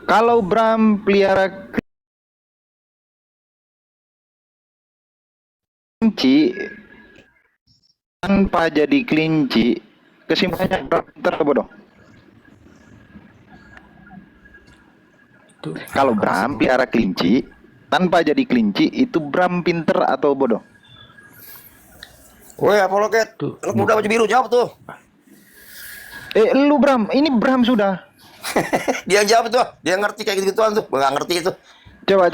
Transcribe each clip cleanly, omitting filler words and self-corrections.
Kalau Bram pelihara kelinci tanpa jadi kelinci, kesimpulannya Bram pinter atau bodoh? Kalau Bram pelihara kelinci tanpa jadi kelinci, itu Bram pinter atau bodoh? Woi, apa lo, Ket? Anak muda baju biru, jawab tuh. Lu Bram, ini Bram sudah. Dia jawab tuh, dia ngerti kayak gitu-gituan tuh. Gua nggak ngerti itu. Coba.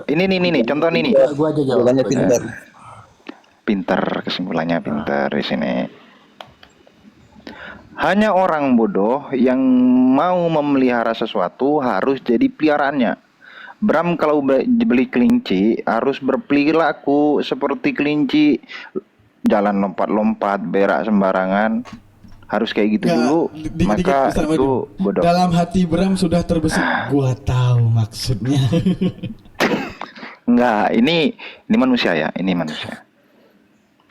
Ini, contoh ini. Gua aja jawab. Jawabannya pintar. Pinter, kesimpulannya pinter di sini. Hanya orang bodoh yang mau memelihara sesuatu harus jadi peliharaannya. Bram kalau beli kelinci harus berperilaku seperti kelinci, jalan lompat-lompat, berak sembarangan. Harus kayak gitu dulu, maka itu bodoh. Dalam hati Bram sudah terbesit, gua tahu maksudnya. Enggak, ini manusia ya, ini manusia.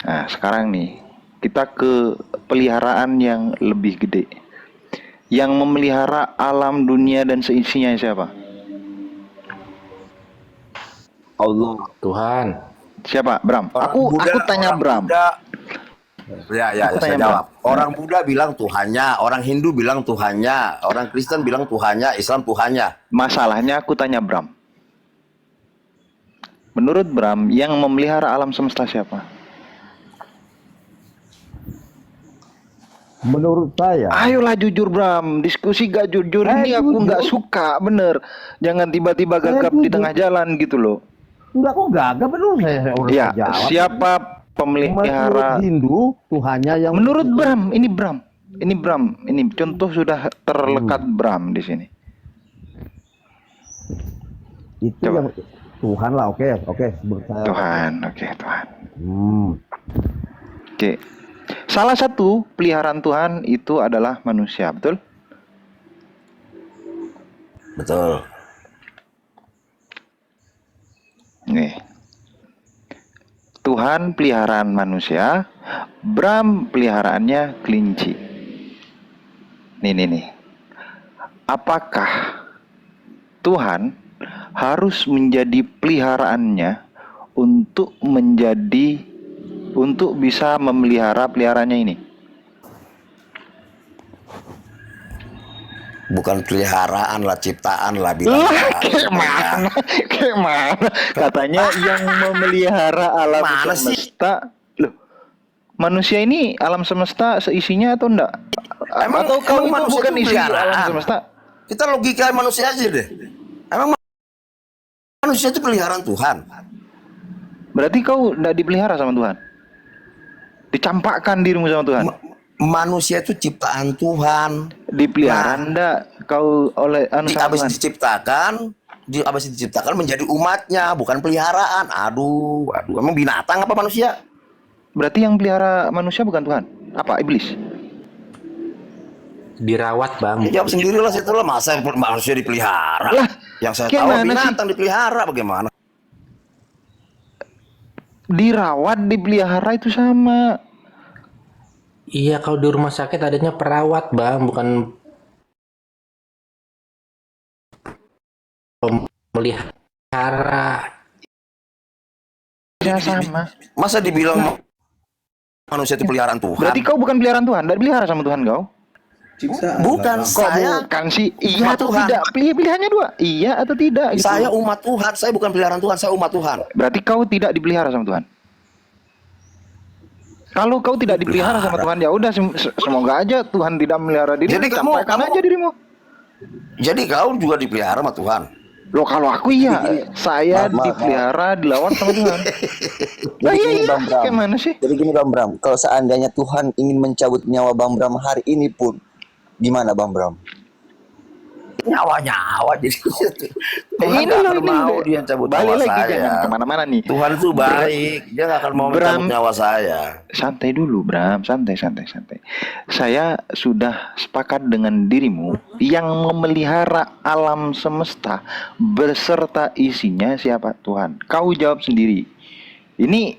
Nah, sekarang nih kita ke peliharaan yang lebih gede. Yang memelihara alam dunia dan seisinya siapa? Allah. Tuhan. Siapa? Bram. Aku tanya Bram. Ya, saya jawab. Orang Buddha bilang Tuhannya, orang Hindu bilang Tuhannya, orang Kristen bilang Tuhannya, Islam Tuhannya. Masalahnya aku tanya Bram. Menurut Bram, yang memelihara alam semesta siapa? Menurut saya. Ayolah jujur Bram, diskusi gak jujur ini aku nggak suka, bener. Jangan tiba-tiba gagap di tengah jalan gitu loh. Enggak kok gagap, benar saya. Ya, siapa pemelihara Menurut Hindu Tuhannya yang. menurut Bram, ini contoh sudah terlekat Bram di sini. Itu Coba. yang Tuhan lah, oke. Tuhan. Oke. Salah satu peliharaan Tuhan itu adalah manusia, betul? Betul. Nih. Tuhan peliharaan manusia, Bram peliharaannya kelinci. Nih. Apakah Tuhan harus menjadi peliharaannya untuk bisa memelihara peliharanya ini? Bukan peliharaan lah, ciptaan lah. Kayak mana? Katanya yang memelihara alam semesta. Loh, manusia ini alam semesta seisinya atau enggak? Atau kau itu bukan isi alam semesta? Kita logika manusia aja deh. Emang manusia itu peliharaan Tuhan? Berarti kau enggak dipelihara sama Tuhan? Dicampakkan dirimu sama Tuhan? Manusia itu ciptaan Tuhan. Dipelihara enggak kau oleh Habis diciptakan menjadi umatnya, bukan peliharaan. Aduh, emang binatang apa manusia? Berarti yang pelihara manusia bukan Tuhan? Apa iblis? Dirawat, Bang. Ya, jawab sendiri lah, situ lah. Masa manusia dipelihara? Lah, yang saya tahu gimana binatang dipelihara, bagaimana? Dirawat, dipelihara itu sama. Iya, kalau di rumah sakit adanya perawat, Bang, bukan pemelihara. Ya sama. Masa dibilang manusia itu peliharaan Tuhan? Berarti kau bukan peliharaan Tuhan, tidak dipelihara sama Tuhan kau? Bukan, saya bukan sih. Iya atau tidak? Pilihannya dua. Iya atau tidak? Gitu. Saya umat Tuhan, saya bukan peliharaan Tuhan, saya umat Tuhan. Berarti kau tidak dipelihara sama Tuhan. Kalau kau tidak dipelihara sama Tuhan, ya udah semoga aja Tuhan tidak melihara dirimu. Jadi sampaikan aja dirimu. Jadi kau juga dipelihara sama Tuhan. Loh, kalau aku iya, saya dipelihara, dilawan sama Tuhan. Nah, Jadi iya, gimana sih? Jadi gini Bang Bram, kalau seandainya Tuhan ingin mencabut nyawa Bang Bram hari ini pun, gimana Bang Bram? Nyawa jadi Ini loh, mau dia cabut balik nyawa lagi, saya. jangan kemana-mana nih. Tuhan itu baik, dia nggak akan mau Bram, mencabut nyawa saya. santai dulu Bram, santai. Saya sudah sepakat dengan dirimu. Yang memelihara alam semesta beserta isinya siapa? Tuhan. Kau jawab sendiri. Ini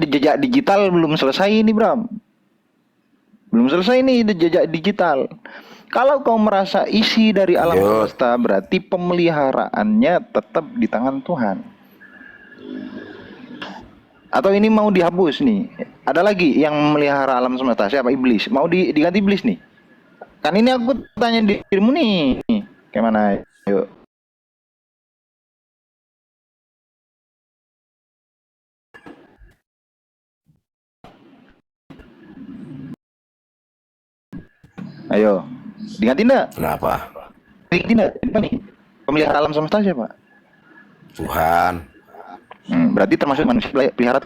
jejak digital belum selesai ini Bram. Belum selesai nih jejak digital. Kalau kau merasa isi dari alam Lanjut. semesta, berarti pemeliharaannya tetap di tangan Tuhan. Atau ini mau dihapus nih? Ada lagi yang memelihara alam semesta, siapa? Iblis. Mau diganti iblis nih? Kan ini aku tanya dirimu nih. Gimana? Yuk. Ayo. Diganti enggak? Kenapa? Diganti enggak? Siapa nih? Pemelihara alam semesta siapa? Tuhan. Berarti termasuk manusia pelihara.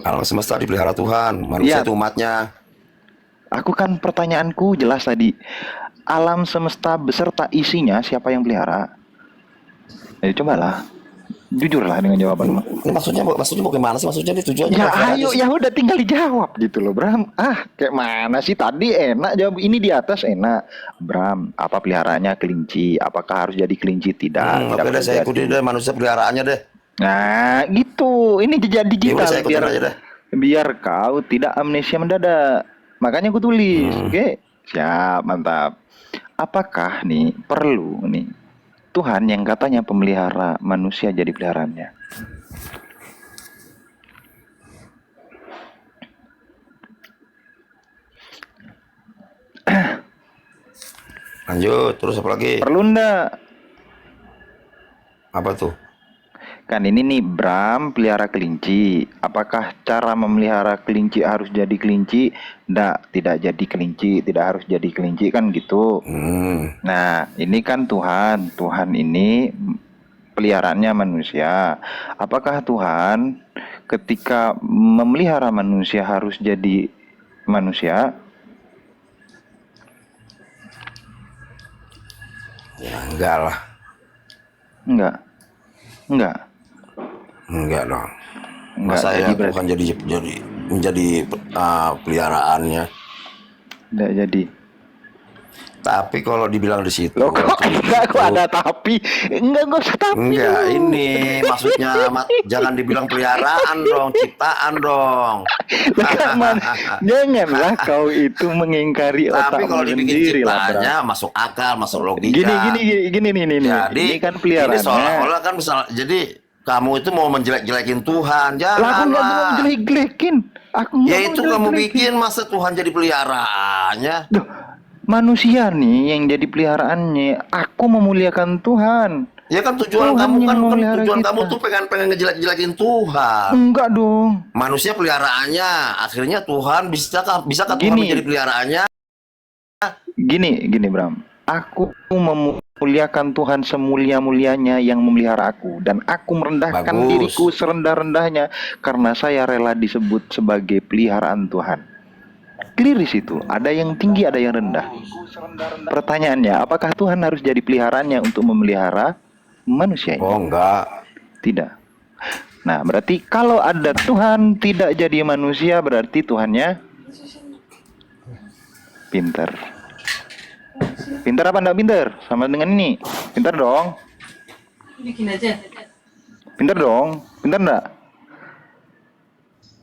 Alam semesta dipelihara Tuhan. Manusia Iya. itu umatnya. Aku kan pertanyaanku jelas tadi. Alam semesta beserta isinya siapa yang pelihara? Jadi cobalah. Jujurlah dengan jawabanmu. Ini maksudnya mau gimana sih? Maksudnya ini tujuannya Ya pelihara ayo, sih. ya udah tinggal dijawab gitu loh, Bram. Kayak mana sih tadi enak jawab ini di atas enak. Bram, apa peliharaannya kelinci? Apakah harus jadi kelinci? Tidak. Tidak Oke deh, perlu saya jadi. ikutin deh manusia peliharaannya deh. Nah, gitu. Ini jejak Ya udah, digital saya ikutin aja deh. biar kau tidak amnesia mendadak. Makanya aku tulis, oke? Siap, mantap. Apakah nih perlu nih Tuhan yang katanya pemelihara manusia jadi peliharaannya? Lanjut, terus apa lagi? Perlu ndak? Apa tuh? Kan ini nih Bram pelihara kelinci. Apakah cara memelihara kelinci harus jadi kelinci? Ndak, tidak jadi kelinci, tidak harus jadi kelinci kan gitu. Nah, ini kan Tuhan. Tuhan ini peliharaannya manusia. Apakah Tuhan ketika memelihara manusia harus jadi manusia? Ya enggak lah. Enggak. Enggak. Enggak dong. Enggak, Masa jadi ya berarti- Tuhan menjadi peliharaannya. Enggak jadi. Tapi kalau dibilang di situ, Loh kok enggak, kok ada tapi? Enggak usah tapi. enggak, ini maksudnya jangan dibilang peliharaan dong, ciptaan dong. Janganlah kau itu mengingkari Tapi otakmu kalau dibikin sendiri lah, Bram. ciptaannya masuk akal, masuk logika. Gini nih. Jadi Ini kan ini peliharaannya. seolah-olah kan jadi kamu itu mau menjelek-jelekin Tuhan, Lah aku jangan nggak mau lah. jelek-jelekin. Aku nggak Ya mau itu kamu jelek-jelekin. bikin, masa Tuhan jadi peliharaannya? Duh, manusia nih yang jadi peliharaannya. Aku memuliakan Tuhan. Ya kan tujuan Tuhan kamu yang kan memelihara tujuan kita. kamu tuh pengen ngejelek-jelekin Tuhan. Enggak dong. Manusia peliharaannya, akhirnya Tuhan bisakah Tuhan Gini. menjadi peliharaannya? Gini Bram. Aku memuliakan Tuhan semulia-mulianya yang memelihara aku, dan aku merendahkan Bagus. diriku serendah-rendahnya karena saya rela disebut sebagai peliharaan Tuhan. Clear di situ. Ada yang tinggi, ada yang rendah. Pertanyaannya, apakah Tuhan harus jadi peliharaannya untuk memelihara manusia ini? Oh enggak. Tidak. Nah, berarti kalau ada Tuhan tidak jadi manusia, berarti Tuhannya pinter. Pinter apa enggak pinter? Sama dengan ini. Pinter dong. Bikin aja. Pinter dong. Pinter enggak?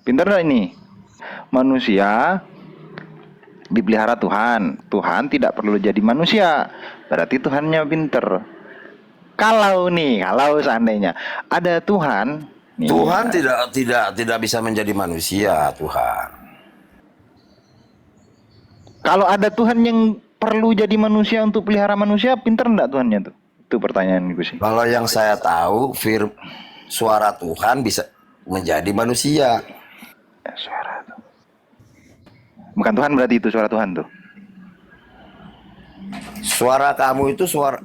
Pinter enggak ini? Manusia dipelihara Tuhan. Tuhan tidak perlu jadi manusia. Berarti Tuhannya pinter. Kalau seandainya ada Tuhan, nih, Tuhan tidak bisa menjadi manusia, Tuhan. kalau ada Tuhan yang perlu jadi manusia untuk pelihara manusia, pinter enggak Tuhannya tuh? Itu pertanyaan gue sih. Kalau yang saya tahu, suara Tuhan bisa menjadi manusia. Suara tuh. Bukan Tuhan berarti itu suara Tuhan tuh. Suara kamu itu suara.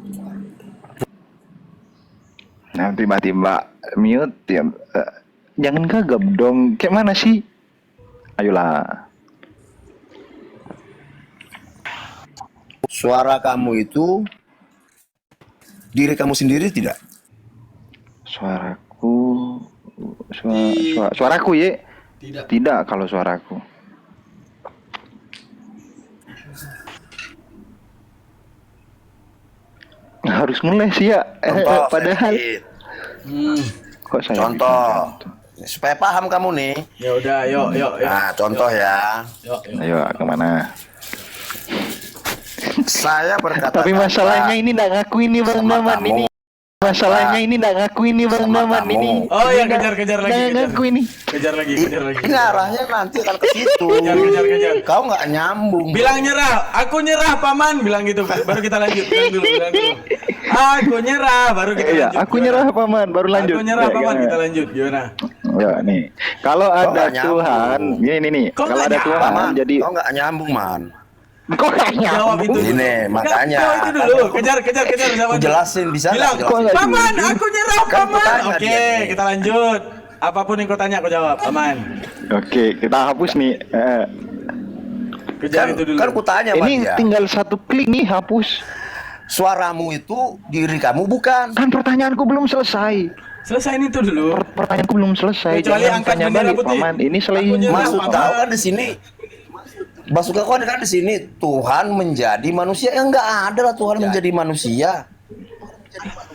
Nah, tiba-tiba mute ya. Jangan gagap dong. Kayak mana sih? Ayolah. Suara kamu itu diri kamu sendiri tidak? Suaraku suaraku ya? Tidak kalau suaraku. Harus ngeles ya. Contoh, Padahal Freddy. kok saya Contoh. Supaya paham kamu nih. Ya udah, yuk. Nah, contoh ya. Yuk. Ayo kemana? Saya berkata. Tapi masalahnya ini nggak ngaku ini Bang Daman ini. Masalahnya ini nggak ngaku ini Bang Daman ini. Oh ya, kejar lagi. Nggak ngaku ini. Kejar lagi. Ini arahnya nanti akan ke situ. Kejar. Kau nggak nyambung. Bilang nyerah, aku nyerah paman, bilang gitu. Baru kita lanjut. Bilang dulu. Aku nyerah, baru kita Iya, lanjut. aku nyerah paman, baru lanjut. Aku nyerah Ya, paman, gimana? kita lanjut. Gimana? Ya nih, kalau ada nggak nyambung? Tuhan, ini nih, Kok kalau nggak ada nyambung, Tuhan, Man, jadi kau nggak nyambung, Man. kok nggak Jawab nyambung? itu. dulu. Ini, makanya. Jawab itu dulu. Kejar sama Aku jelasin bisa Bilang, nggak kok nggak paman, jujur? aku nyerah Kan paman. tanya Oke, dia. kita lanjut. Apapun yang kau tanya, aku jawab. Paman. Oke, kita hapus nih. Kejar itu dulu. Kan ku tanya sama Ini dia. tinggal satu klik nih, hapus. Suaramu itu diri kamu bukan. Kan pertanyaanku belum selesai. Selesai itu dulu. Pertanyaanku belum selesai. Kecuali Jangan angkat tanya bendera balik, putih. paman. Ini selain Aku nyerah, Maksud Paman. kau kan di sini. Maksud kau kan di sini Tuhan menjadi manusia. Ya enggak ada lah Tuhan menjadi manusia.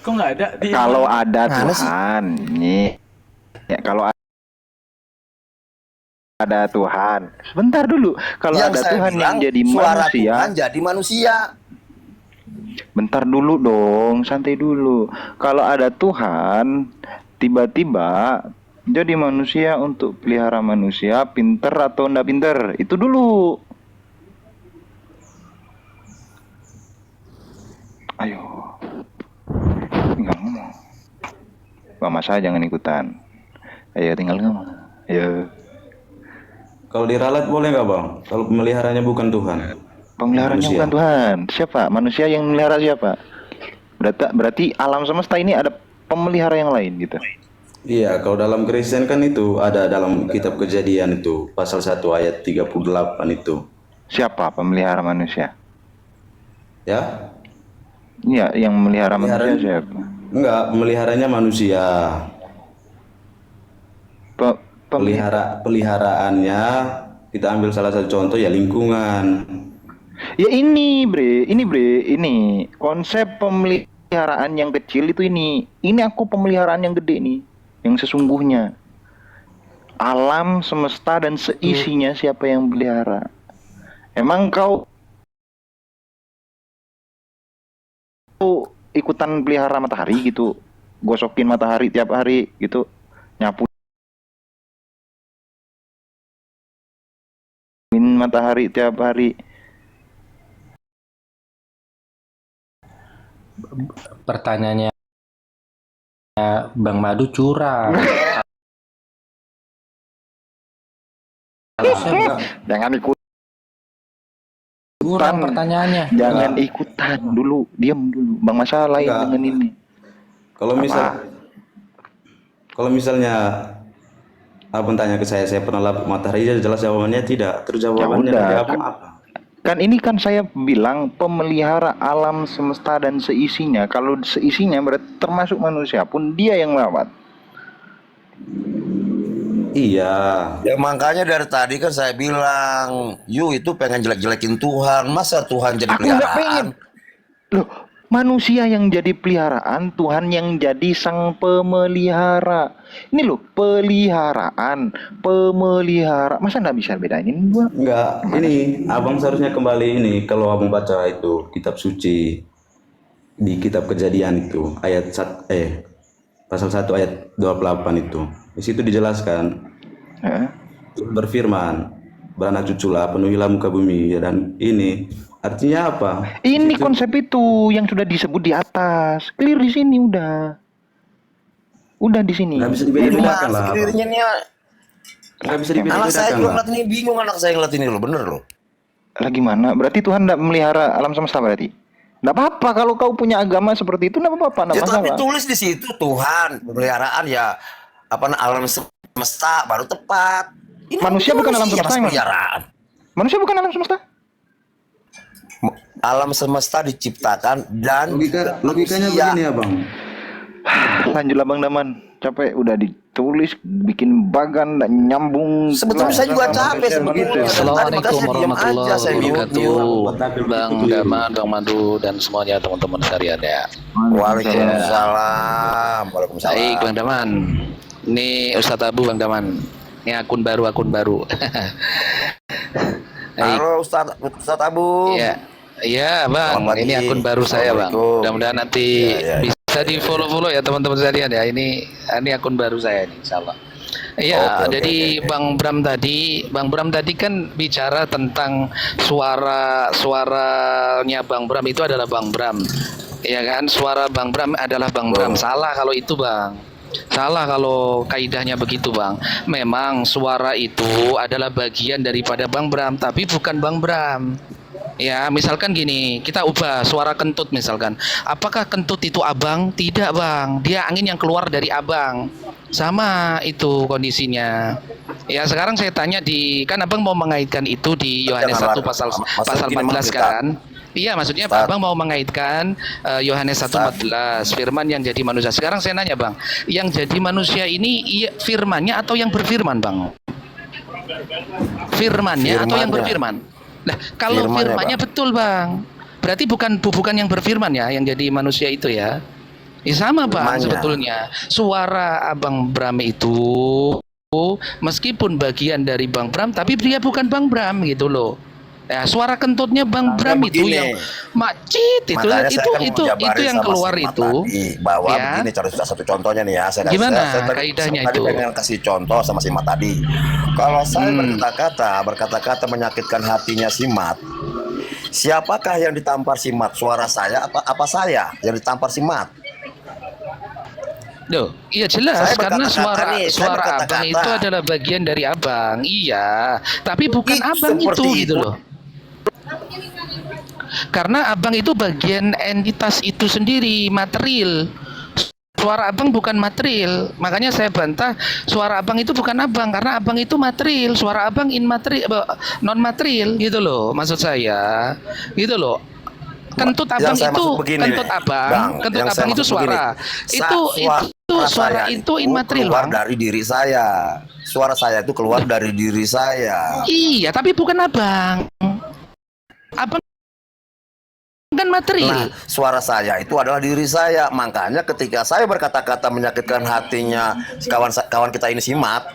Kok nggak ada? kalau ada Mana sih? Tuhan, nih. Ya, kalau ada Tuhan. Sebentar dulu. Kalau Yang ada saya Tuhan yang bilang, jadi suara manusia, Tuhan jadi manusia. bentar dulu dong, santai dulu. Kalau ada Tuhan, tiba-tiba jadi manusia untuk pelihara manusia, pinter atau enggak pinter? Itu dulu. Ayo, tinggal ngomong. Pak Masa jangan ikutan. Ayo tinggal ngomong. Ayo. Kalau diralat boleh nggak bang? Kalau pemeliharanya bukan Tuhan. Pemeliharanya Manusia. bukan Tuhan. Siapa? Manusia yang melihara siapa? Berarti alam semesta ini ada pemelihara yang lain gitu. Iya, kalau dalam Kristen kan itu ada dalam kitab Kejadian itu pasal 1 ayat 38 itu. Siapa pemelihara manusia? Ya? Iya, yang melihara manusia siapa? Enggak, pemeliharanya manusia. Peliharaannya kita ambil salah satu contoh ya lingkungan. Ya ini bre, konsep pemeliharaan yang kecil itu ini aku pemeliharaan yang gede nih, yang sesungguhnya alam semesta dan seisinya siapa yang pelihara? Emang kau ikutan pelihara matahari gitu, gosokin matahari tiap hari gitu, nyapuin matahari tiap hari? Pertanyaannya Bang Madu curang. Jangan ikut. Curang pertanyaannya. Jangan ikutan dulu, diam dulu. Bang Masa lain Enggak. dengan ini. Kalau misalnya abang tanya ke saya pernah lapuk matahari, jelas jawabannya tidak. Terus jawabannya Ya udah. dari abang apa? Kan ini kan saya bilang pemelihara alam semesta dan seisinya. Kalau seisinya berarti termasuk manusia pun dia yang lewat. Iya. Ya makanya dari tadi kan saya bilang, you itu pengen jelek-jelekin Tuhan. Masa Tuhan jadi Aku nggak pengen. peliharaan? Loh, manusia yang jadi peliharaan, Tuhan yang jadi sang pemelihara. Ini loh, peliharaan, pemelihara. Masa nggak bisa bedain ini dua? Enggak, ini abang seharusnya kembali ini kalau abang baca itu kitab suci di kitab Kejadian itu pasal 1 ayat 28 itu. Di situ dijelaskan berfirman, beranak cuculah, penuhilah muka bumi, dan ini artinya apa? Ini konsep itu yang sudah disebut di atas. Clear di sini udah. Udah di sini. Nggak bisa Ini dibedakan lah. Abang. sekiranya nih, Nggak bisa anak saya dibedakan juga lah. ngeliat ini bingung, anak saya ngeliat ini loh, bener loh. Lagi mana? Berarti Tuhan tidak memelihara alam semesta berarti? Nggak apa-apa kalau kau punya agama seperti itu, nggak apa-apa, nggak Ya tapi masalah. tulis di situ Tuhan pemeliharaan ya alam semesta baru tepat. Ini Manusia bukan alam manusia, semesta, Mas, emang? peliharaan. Manusia bukan alam semesta? Alam semesta diciptakan dan Logikanya manusia. begini abang. Lanjutlah Bang Daman. Capek udah ditulis, bikin bagan, dan nyambung. Sebetulnya saya juga capek sebetulnya. Assalamualaikum Tadi warahmatullahi makanya saya diam aja, saya wabarakatuh. Bang Daman, Bang Madu, dan semuanya teman-teman sekalian ya. Waalaikumsalam. Waalaikumsalam. Baik, Bang Daman. Ini Ustadz Abu, Bang Daman. Ini akun baru. Baik. Halo Ustadz Abu. Ya, Iya bang, Selamat ini pagi. akun baru saya bang. Assalamualaikum. Mudah-mudahan nanti Ya, ya, bisa di follow ya teman-teman sekalian ya. Ini akun baru saya ini, insya Allah. Iya, Oke, jadi oke. Bang Bram tadi kan bicara tentang suaranya Bang Bram itu adalah Bang Bram, ya kan? Suara Bang Bram adalah Bang Bram. Salah kalau itu Bang. Salah kalau kaidahnya begitu Bang. Memang suara itu adalah bagian daripada Bang Bram, tapi bukan Bang Bram. Ya, misalkan gini, kita ubah suara kentut misalkan. Apakah kentut itu abang? Tidak bang, dia angin yang keluar dari abang. Sama itu kondisinya. Ya sekarang saya tanya kan abang mau mengaitkan itu di Yohanes 1 pasal 14 kan? Iya, maksudnya abang mau mengaitkan Yohanes 1:14 firman yang jadi manusia. Sekarang saya nanya bang, yang jadi manusia ini firmannya atau yang berfirman bang? Firmannya atau yang berfirman? Nah, kalau firmannya betul bang, berarti bukan yang berfirman ya, yang jadi manusia itu ya. Ya sama bang, sebetulnya suara abang Bram itu meskipun bagian dari Bang Bram, tapi dia bukan Bang Bram gitu loh. Ya, suara kentutnya Bang Bram itu yang macit itu yang keluar itu. Bahwa ya. begini satu contohnya nih ya. Gimana kaidahnya itu? Tadi pengen kasih contoh sama si Mat tadi. Kalau saya berkata-kata menyakitkan hatinya si Mat, siapakah yang ditampar si Mat? Suara saya apa saya yang ditampar si Mat? Duh, iya jelas karena suara abang itu adalah bagian dari abang. Iya, tapi bukan abang itu gitu loh. Karena abang itu bagian entitas itu sendiri, material. Suara abang bukan material, makanya saya bantah suara abang itu bukan abang, karena abang itu material, suara abang non material gitu loh, maksud saya, gitu loh. Kentut abang itu, kentut abang itu suara, itu suara itu immaterial keluar bang. Dari diri saya, suara saya itu keluar dari diri saya. Iya, tapi bukan abang. Abang kan material. Nah, suara saya itu adalah diri saya. Makanya ketika saya berkata-kata menyakitkan hatinya kawan kita ini si Mat,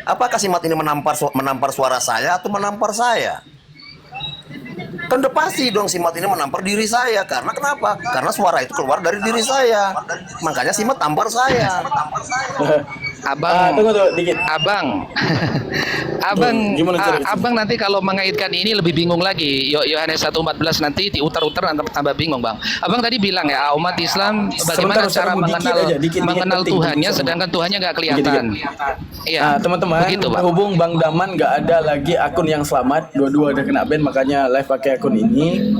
apakah si Mat ini menampar suara saya atau menampar saya? Kan udah pasti dong si Mat ini menampar diri saya. Karena kenapa? Karena suara itu keluar dari diri saya. Makanya si Mat tampar saya. Abang, tunggu dikit. abang nanti kalau mengaitkan ini lebih bingung lagi. Yohanes 1:14 nanti diutar-utar tambah bingung bang. Abang tadi bilang ya umat Islam bagaimana cara mengenal Tuhannya sedangkan Tuhannya nggak kelihatan. Iya. Teman-teman, berhubung Bang Daman nggak ada lagi akun yang selamat, dua-dua udah kena ban, makanya live pakai akun ini.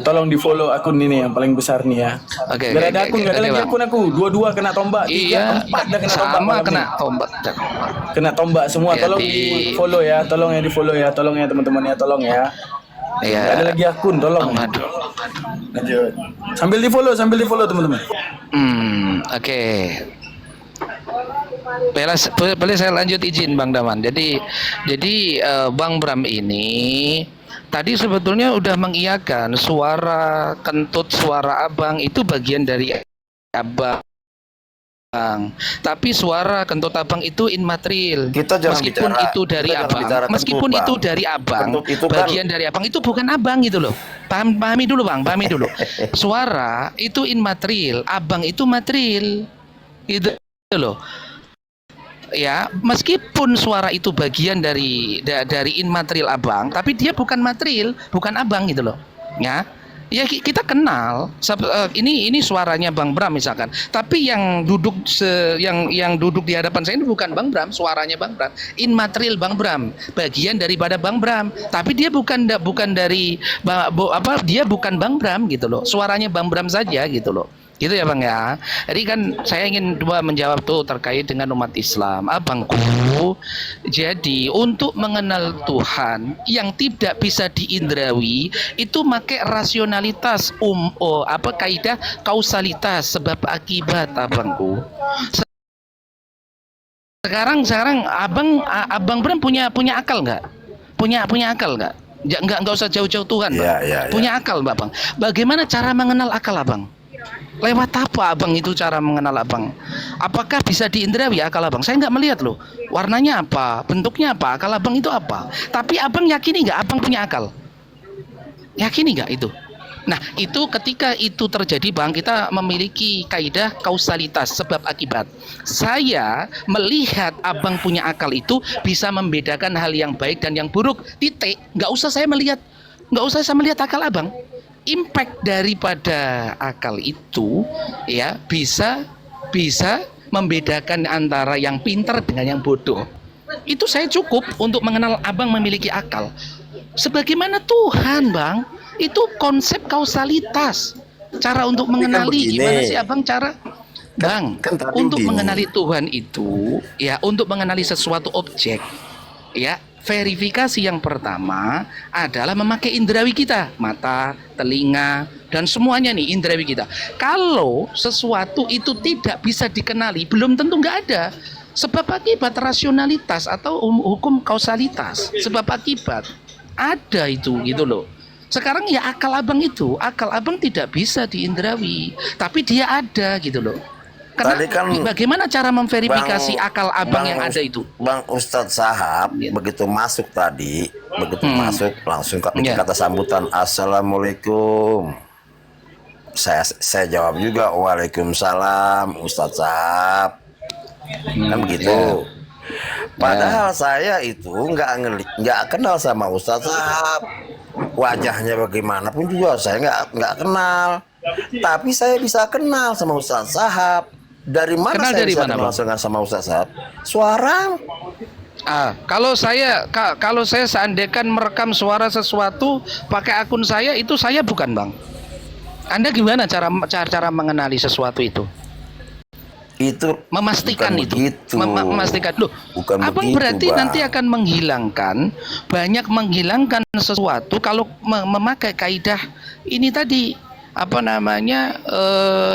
Tolong di follow akun ini yang paling besar nih ya. Oke. Gak ada akun, gak ada lagi akun aku. Dua-dua kena tombak, Iya. 3, 4 udah kena tombak. Sama kena tombak. Kena tombak semua. Tolong di follow ya, tolong ya di follow ya, tolong ya teman-teman ya, tolong ya. Iya. Gak ada lagi akun, tolong. Aduh. Lanjut. Sambil di follow teman-teman. Oke. Boleh saya lanjut izin Bang Daman. Jadi Bang Bram ini tadi sebetulnya udah mengiyakan suara kentut suara abang itu bagian dari abang. Tapi suara kentut abang itu immaterial. Meskipun itu dari abang, bagian dari abang itu bukan abang gitu loh. Pahami dulu bang, pahami dulu. Suara itu immaterial, abang itu material, gitu loh. Ya, meskipun suara itu bagian dari immaterial abang, tapi dia bukan material, bukan abang gitu loh. Ya kita kenal ini suaranya Bang Bram misalkan, tapi yang duduk yang duduk di hadapan saya ini bukan Bang Bram, suaranya Bang Bram, immaterial Bang Bram, bagian daripada Bang Bram, tapi dia bukan dari dia bukan Bang Bram gitu loh, suaranya Bang Bram saja gitu loh. Gitu ya Bang ya. Jadi kan saya ingin menjawab tuh terkait dengan umat Islam. Abangku, jadi untuk mengenal Tuhan yang tidak bisa diindrawi itu pakai rasionalitas kaidah kausalitas sebab akibat abangku. Sekarang Abang Bram punya akal nggak? Punya akal nggak? Nggak usah jauh-jauh Tuhan, Bang. Punya akal, Bang. Bagaimana cara mengenal akal Abang? Lewat apa abang itu cara mengenal abang? Apakah bisa diindrawi akal abang? Saya nggak melihat loh. Warnanya apa? Bentuknya apa? Akal abang itu apa? Tapi abang yakini nggak abang punya akal? Yakini nggak itu? Nah, itu ketika itu terjadi, Bang, kita memiliki kaidah kausalitas sebab akibat. Saya melihat Abang punya akal itu bisa membedakan hal yang baik dan yang buruk. Titik. Nggak usah saya melihat akal Abang. Impact daripada akal itu ya bisa membedakan antara yang pintar dengan yang bodoh. Itu saya cukup untuk mengenal Abang memiliki akal. Sebagaimana Tuhan, Bang, itu konsep kausalitas. Cara untuk mengenali gimana sih Abang cara Bang untuk mengenali Tuhan itu ya, untuk mengenali sesuatu objek ya, verifikasi yang pertama adalah memakai indrawi kita, mata, telinga, dan semuanya nih indrawi kita. Kalau sesuatu itu tidak bisa dikenali, belum tentu nggak ada. Sebab akibat rasionalitas atau hukum kausalitas, sebab akibat ada itu gitu loh. Sekarang ya akal Abang tidak bisa diindrawi, tapi dia ada gitu loh. Karena kan, bagaimana cara memverifikasi akal Abang yang ada itu? Bang Ustadz Sahab begitu masuk tadi, masuk langsung kata sambutan Assalamualaikum. Saya jawab juga Waalaikumsalam Ustadz Sahab. Kan begitu. Padahal saya itu nggak kenal sama Ustadz Sahab. Wajahnya bagaimanapun juga saya nggak kenal. Tapi saya bisa kenal sama Ustadz Sahab. Dari mana kenal saya dari bisa mana, kenal sama Ustadz Sahab? Suara. Kalau saya seandainya merekam suara sesuatu pakai akun saya, itu saya bukan, Bang. Anda gimana cara mengenali sesuatu itu? Itu memastikan itu memastikan loh. Abang begitu, berarti Bang. nanti akan menghilangkan sesuatu kalau memakai kaidah ini tadi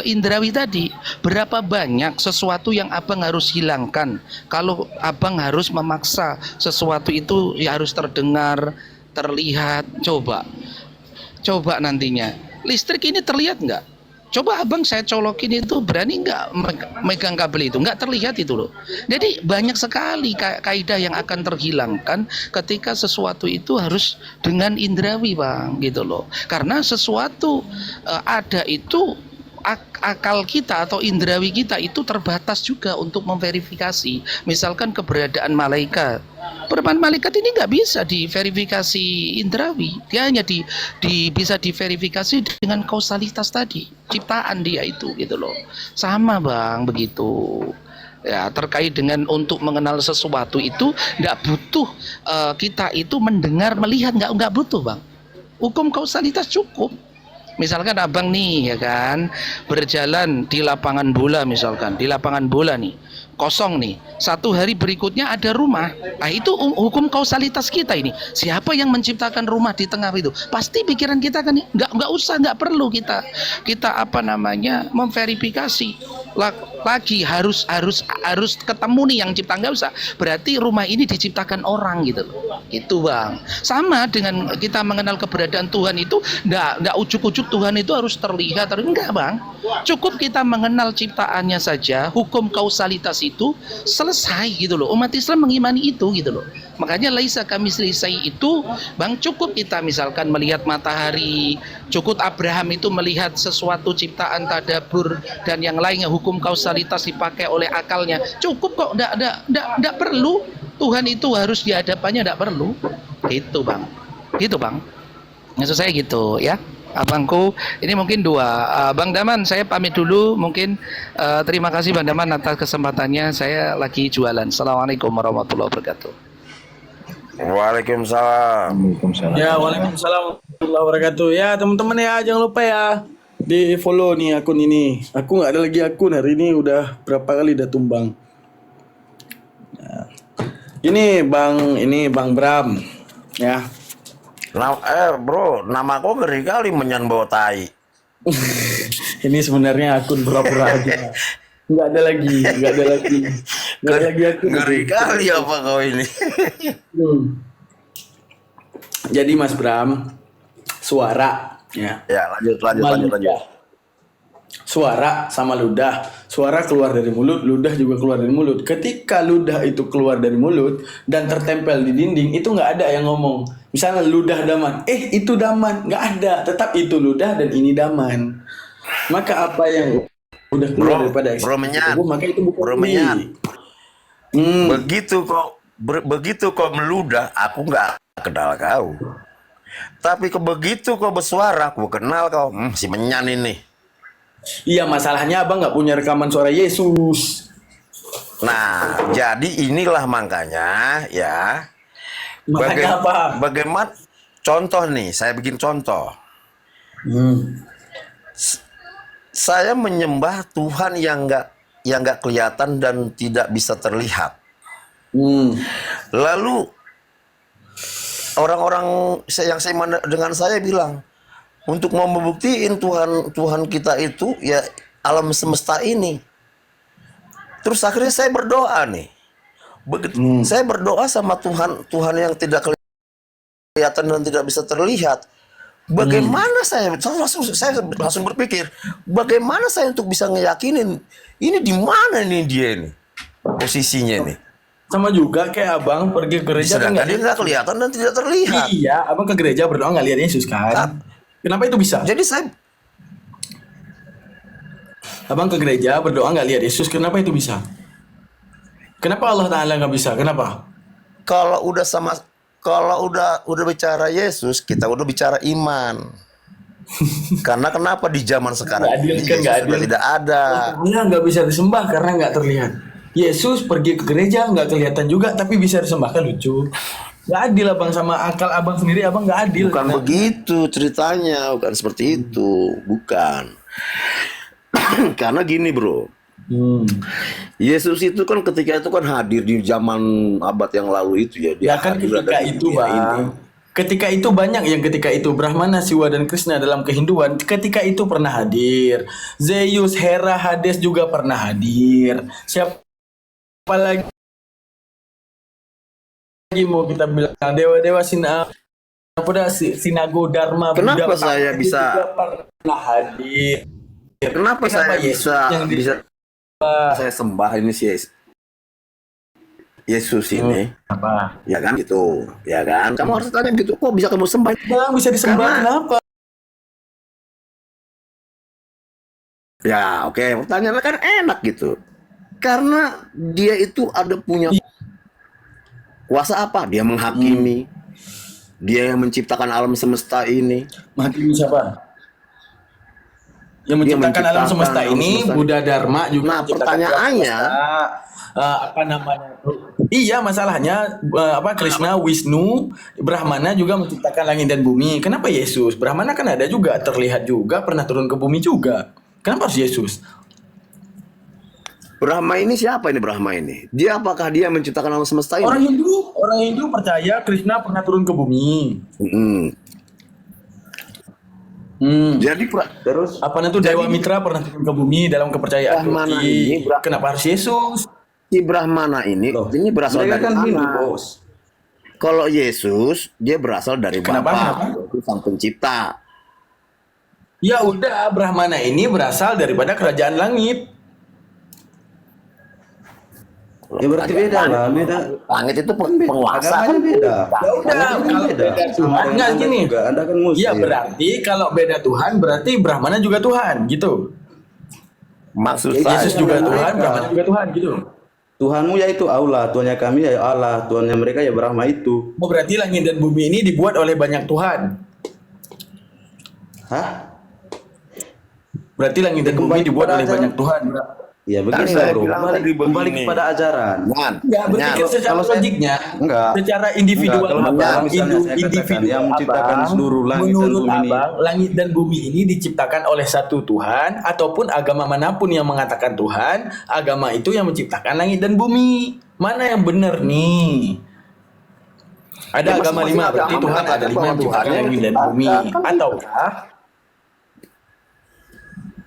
indrawi tadi. Berapa banyak sesuatu yang Abang harus hilangkan kalau Abang harus memaksa sesuatu itu ya harus terdengar, terlihat. Coba nantinya listrik ini terlihat nggak? Coba Abang saya colokin itu, berani nggak megang kabel itu? Nggak terlihat itu loh. Jadi banyak sekali kaidah yang akan terhilangkan ketika sesuatu itu harus dengan indrawi, Bang, gitu loh. Karena sesuatu ada itu akal kita atau indrawi kita itu terbatas juga untuk memverifikasi. Misalkan keberadaan malaikat. Perubahan malaikat ini nggak bisa diverifikasi indrawi. Dia hanya bisa diverifikasi dengan kausalitas tadi, ciptaan dia itu gitu loh. Sama, Bang, begitu. Ya, terkait dengan untuk mengenal sesuatu itu nggak butuh kita itu mendengar, melihat, nggak butuh, Bang. Hukum kausalitas cukup. Misalkan Abang nih ya kan berjalan di lapangan bola, misalkan di lapangan bola nih kosong nih, satu hari berikutnya ada rumah. Nah itu hukum kausalitas kita ini. Siapa yang menciptakan rumah di tengah itu? Pasti pikiran kita kan nggak perlu kita memverifikasi lagi harus ketemu nih yang cipta, nggak usah. Berarti rumah ini diciptakan orang gitu loh. Itu, Bang. Sama dengan kita mengenal keberadaan Tuhan itu nggak ujuk-ujuk Tuhan itu harus terlihat, enggak, Bang. Cukup kita mengenal ciptaannya saja, hukum kausalitas itu selesai gitu loh. Umat Islam mengimani itu gitu loh. Makanya laisa kamitslihi syai' itu, Bang, cukup kita misalkan melihat matahari, cukup Abraham itu melihat sesuatu ciptaan tadabur dan yang lainnya, hukum kausalitas dipakai oleh akalnya. Cukup kok, enggak perlu Tuhan itu harus di hadapannya, enggak perlu. Gitu, Bang. Gitu, Bang. Maksud saya gitu ya. Abangku, ini mungkin dua. Bang Daman, saya pamit dulu. Mungkin terima kasih Bang Daman atas kesempatannya. Saya lagi jualan. Assalamualaikum warahmatullahi wabarakatuh. Waalaikumsalam. Ya, waalaikumsalam warahmatullahi wabarakatuh. Ya, teman-teman ya, jangan lupa ya di follow nih akun ini. Aku nggak ada lagi akun hari ini, udah berapa kali udah tumbang. Nah, ini Bang Bram ya. Bro, nama kok ngeri kali menyan bawa tai. Ini sebenarnya akun pura-pura aja. Nggak ada lagi akun. Ngeri kali apa kau ini? Jadi Mas Bram, suara ya. Ya, lanjut. Suara sama ludah. Suara keluar dari mulut, ludah juga keluar dari mulut. Ketika ludah itu keluar dari mulut dan tertempel di dinding, itu nggak ada yang ngomong. Misalnya ludah daman, itu daman, nggak ada. Tetap itu ludah dan ini daman. Maka apa yang udah keluar daripada tubuh, maka itu bukan mie. Begitu kau meludah, aku nggak kenal kau. Tapi begitu kau bersuara, aku kenal kau. Si menyan ini. Iya, masalahnya abang nggak punya rekaman suara Yesus. Nah, jadi inilah makanya ya. Makanya apa? Bagaimana? Contoh nih, saya bikin contoh. Saya menyembah Tuhan yang nggak kelihatan dan tidak bisa terlihat. Lalu orang-orang yang dengan saya bilang, untuk mau membuktiin Tuhan kita itu ya alam semesta ini. Terus akhirnya saya berdoa nih. Saya berdoa sama Tuhan yang tidak kelihatan dan tidak bisa terlihat. Bagaimana saya langsung berpikir, bagaimana saya untuk bisa ngeyakinin ini di mana nih dia ini posisinya nih. Sama juga kayak abang pergi ke gereja kan dia nggak kelihatan dan tidak terlihat. Iya, abang ke gereja berdoa nggak lihat Yesus kan? Kenapa itu bisa? Jadi abang ke gereja berdoa nggak lihat Yesus, kenapa itu bisa? Kenapa Allah Ta'ala nggak bisa? Kenapa? Kalau udah bicara Yesus, kita udah bicara iman. Karena kenapa di zaman sekarang tidak ada. Nggak bisa disembah karena nggak terlihat. Yesus pergi ke gereja nggak kelihatan juga, tapi bisa disembahkan. Lucu. Nggak adil abang, sama akal abang sendiri abang nggak adil. Bukan begitu ceritanya, bukan seperti itu, bukan. Karena gini bro, Yesus itu kan ketika itu kan hadir di zaman abad yang lalu itu ya. Ya kan ketika itu bang. Ketika itu banyak yang ketika itu Brahmana, Siwa dan Krishna dalam kehinduan ketika itu pernah hadir. Zeus, Hera, Hades juga pernah hadir. Siapa lagi mau kita bilang dewa-dewa Sinago Dharma. Kenapa Buddha, saya bisa pernah hadir? Kenapa saya bisa saya sembah ini sih Yesus ini? Apa? Ya kan gitu, ya kan? Kamu harus tanya gitu. Kok bisa kamu sembah? Bang, bisa disembah kenapa? Ya oke, pertanyaannya kan enak gitu. Karena dia itu punya kuasa apa? Dia menghakimi. Dia yang menciptakan alam semesta ini. Menghakimi siapa? Yang menciptakan alam semesta ini, Buddha Dharma juga. Nah, pertanyaannya apa namanya? Iya, masalahnya Krishna, Wisnu, Brahmana juga menciptakan langit dan bumi. Kenapa Yesus? Brahmana kan ada juga, terlihat juga, pernah turun ke bumi juga. Kenapa harus Yesus? Brahma ini siapa ini Brahma ini? Dia apakah dia menciptakan alam semesta ini? Orang Hindu percaya Krishna pernah turun ke bumi. Jadi terus apa itu Dewa Mitra pernah turun ke bumi dalam kepercayaan Turki. Kenapa harus Yesus? Si Brahmana ini berasal dari kan Hindu, mana? bos. Kalau Yesus dia berasal dari Bapa, itu Sang Pencipta. Ya udah, Brahmana ini berasal daripada kerajaan langit. Ya berarti beda lah, beda. Langit itu penguasa kan beda. Ya udah, kalau beda Tuhan nggak gini. Anda kan muslim. Ya berarti kalau beda Tuhan berarti Brahmana juga Tuhan gitu. Maksud Yesus juga Tuhan, Brahmana juga Tuhan gitu. Tuhanmu yaitu Allah, Tuhannya kami ya Allah, Tuhannya mereka ya Brahma itu. Oh, berarti langit dan bumi ini dibuat oleh banyak Tuhan. Hah? Berarti langit dan bumi dibuat oleh banyak Tuhan. Ya begini bro, kembali kepada ajaran. Enggak berpikir secara logiknya, secara individual individu yang menciptakan seluruh langit dan bumi ini. Langit dan bumi ini diciptakan oleh satu Tuhan, ataupun agama manapun yang mengatakan Tuhan, agama itu yang menciptakan langit dan bumi. Mana yang benar nih? Ada agama 5, berarti Tuhan ada 5 yang menciptakan langit dan bumi, ataukah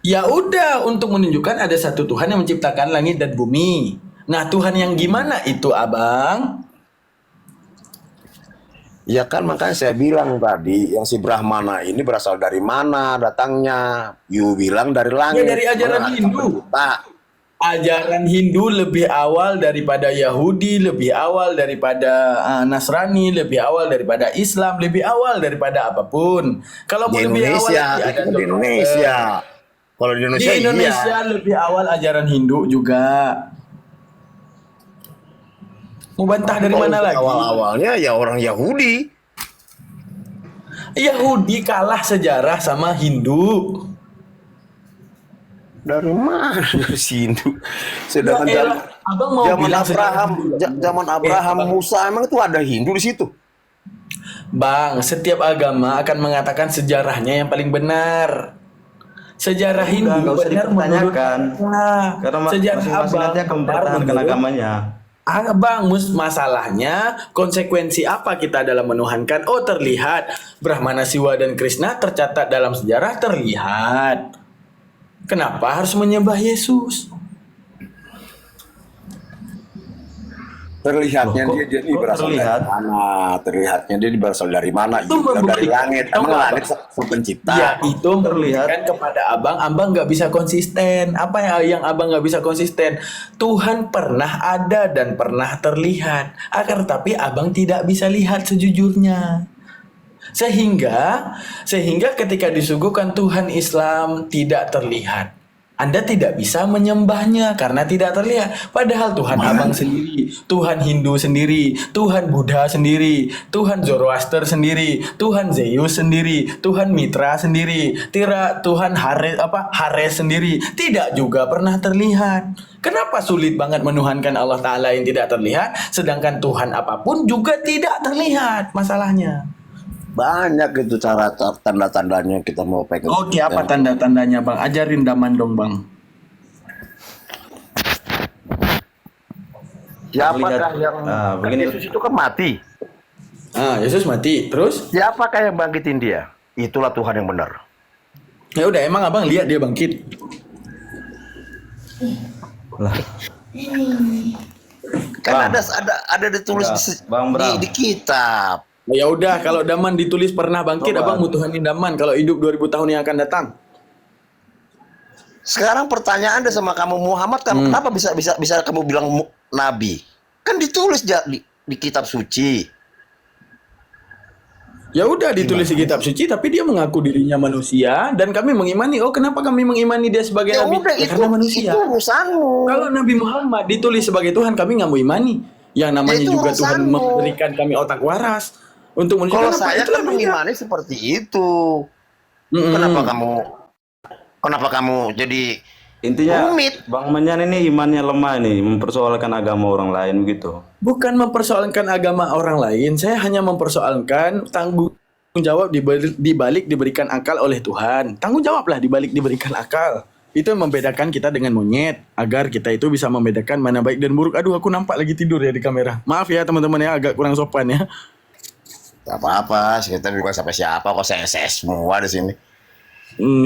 ya udah untuk menunjukkan ada satu Tuhan yang menciptakan langit dan bumi. Nah, Tuhan yang gimana itu, Abang? Ya kan makanya saya bilang tadi, yang si Brahmana ini berasal dari mana datangnya? You bilang dari langit. Ya dari ajaran Mana Hindu. pencipta? Ajaran Hindu lebih awal daripada Yahudi, lebih awal daripada Nasrani, lebih awal daripada Islam, lebih awal daripada apapun. Kalau Di lebih awal Indonesia, lagi ada itu di John Indonesia. Kalau di Di Indonesia, Indonesia iya. lebih awal ajaran Hindu juga. Mau bantah dari Kalau mana untuk lagi? awal-awalnya ya orang Yahudi. Yahudi kalah sejarah sama Hindu. Dari mana si Hindu? Sedangkan Ya elah, abang mau zaman bilang Abraham, sejarah zaman Abraham, Musa emang itu ada Hindu di situ. Bang, setiap agama akan mengatakan sejarahnya yang paling benar. Sejarah Hindu Nggak usah benar menurut dipertanyakan. Karena sejarah masing-masing nanti akan mempertahankan agamanya. Bang, masalahnya konsekuensi apa kita dalam menuhankan? Oh, terlihat Brahmana, Siwa dan Krishna tercatat dalam sejarah, terlihat. Kenapa harus menyembah Yesus? Terlihatnya Loh, dia kok berasal terlihat? dari mana? Terlihatnya dia berasal dari mana? Itu Itu dari membuktikan. langit. Tahu Emang nggak, langit pencipta. Ya, itu membuktikan kepada abang nggak bisa konsisten. Apa yang abang nggak bisa konsisten? Tuhan pernah ada dan pernah terlihat. Akan tetapi abang tidak bisa lihat sejujurnya. Sehingga ketika disuguhkan Tuhan Islam tidak terlihat. Anda tidak bisa menyembahnya karena tidak terlihat. Padahal Tuhan abang sendiri, Tuhan Hindu sendiri, Tuhan Buddha sendiri, Tuhan Zoroaster sendiri, Tuhan Zeus sendiri, Tuhan Mitra sendiri, Tuhan Hares sendiri, tidak juga pernah terlihat. Kenapa sulit banget menuhankan Allah Ta'ala yang tidak terlihat, sedangkan Tuhan apapun juga tidak terlihat masalahnya? Banyak itu cara tanda-tandanya kita mau pegang. Oke, apa tanda-tandanya Bang? Ajarin Daman dong Bang. Siapakah yang begini. Yesus itu kan mati? Yesus mati. Terus? Siapakah yang bangkitin dia? Itulah Tuhan yang benar. Ya udah, emang abang lihat dia bangkit? Lah, Kan Bang. ada ditulis Bang Bram. di kitab. Ya udah, kalau Daman ditulis pernah bangkit, Coba. abang mutuhanin Daman kalau hidup 2000 tahun yang akan datang. Sekarang pertanyaan deh sama kamu, Muhammad, kenapa bisa kamu bilang nabi? Kan ditulis di kitab suci. Ya udah, ditulis di kitab suci, tapi dia mengaku dirinya manusia dan kami mengimani. Oh, kenapa kami mengimani dia sebagai Ya nabi? udah, Ya, karena manusia. itu urusanmu. Kalau Nabi Muhammad ditulis sebagai Tuhan, kami nggak mau imani. Yang namanya Itu juga Tuhan urusanmu. memberikan kami otak waras untuk menunjukkan Kalau apa saya itulah kan beda. mengimani seperti itu. Kenapa kamu jadi intinya rumit? Bang Menyan ini imannya lemah nih, mempersoalkan agama orang lain begitu. Bukan mempersoalkan agama orang lain, saya hanya mempersoalkan tanggung jawab di balik diberikan akal oleh Tuhan. Tanggung jawablah di balik diberikan akal. Itu yang membedakan kita dengan monyet, agar kita itu bisa membedakan mana baik dan buruk. Aduh, aku nampak lagi tidur ya di kamera. Maaf ya teman-teman ya, agak kurang sopan ya. Gak apa-apa, kita bukan siapa-siapa kok, saya semua di sini.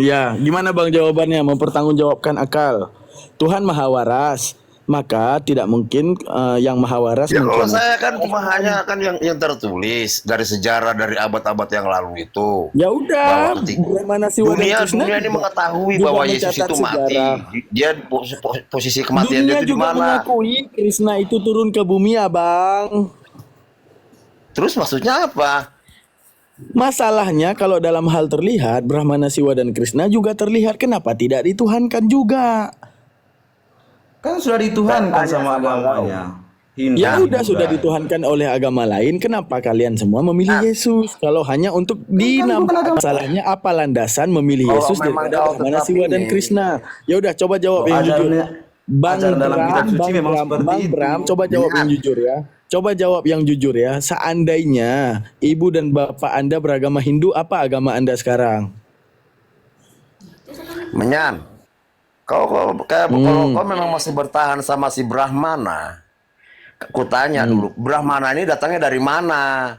Ya, gimana Bang jawabannya? Mempertanggungjawabkan akal. Tuhan Maha Waras, maka tidak mungkin yang Maha Waras Ya kalau mengkhianati. saya kan cuma hanya kan yang tertulis dari sejarah dari abad-abad yang lalu itu. Ya udah, Bahwa bagaimana sih dunia ini mengetahui bahwa Yesus itu mati. Dia posisi kematian Dunia dia itu di juga mana? mengakui Krishna itu turun ke bumi, Abang. Terus maksudnya apa? Masalahnya kalau dalam hal terlihat, Brahmana, Siwa dan Krishna juga terlihat. Kenapa tidak dituhankan juga? Kan sudah dituhankan sama agamanya. Hindu Ya udah, juga. sudah dituhankan oleh agama lain. Kenapa kalian semua memilih Yesus? Kalau hanya untuk dinamakan. Masalahnya apa landasan memilih Kalau Yesus memang daripada kau Brahmana, tetap Siwa dan ini. Krishna? Ya udah, coba jawab yang jujur. Ajaran dalam kitab suci memang seperti itu. Bram, coba jawab yang jujur ya. Coba jawab yang jujur ya. Seandainya ibu dan bapak Anda beragama Hindu, apa agama Anda sekarang? Menyan. Kalau kau memang masih bertahan sama si Brahmana, aku tanya dulu, Brahmana ini datangnya dari mana?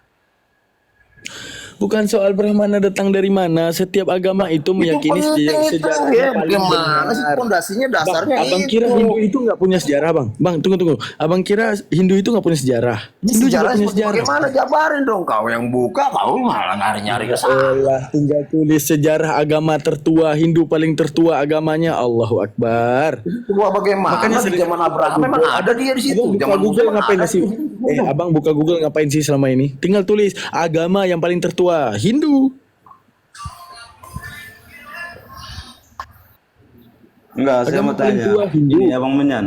Bukan soal Brahmana datang dari mana. Setiap agama itu meyakini sejarah ya. yang paling Bagaimana sih benar. pondasinya dasarnya Abang itu. kira Hindu itu nggak punya sejarah, Bang? Bang, tunggu. Abang kira Hindu itu nggak punya sejarah? Hindu juga Sejarah punya sejarah. bagaimana, jabarin dong. Kau yang buka, kau malah nyari-nyari ke sana. Allah, tinggal tulis sejarah agama tertua, Hindu paling tertua agamanya. Allahu Akbar. Tua bagaimana? Makanya Di zaman Abraham memang ada dia di situ. Abang buka Zaman Google Musa ngapain ada. sih? Abang buka Google ngapain sih selama ini? Tinggal tulis agama yang paling tertua, Hindu. Enggak, saya Agama mau paling tanya. tua Hindu. Ini Abang Menyan.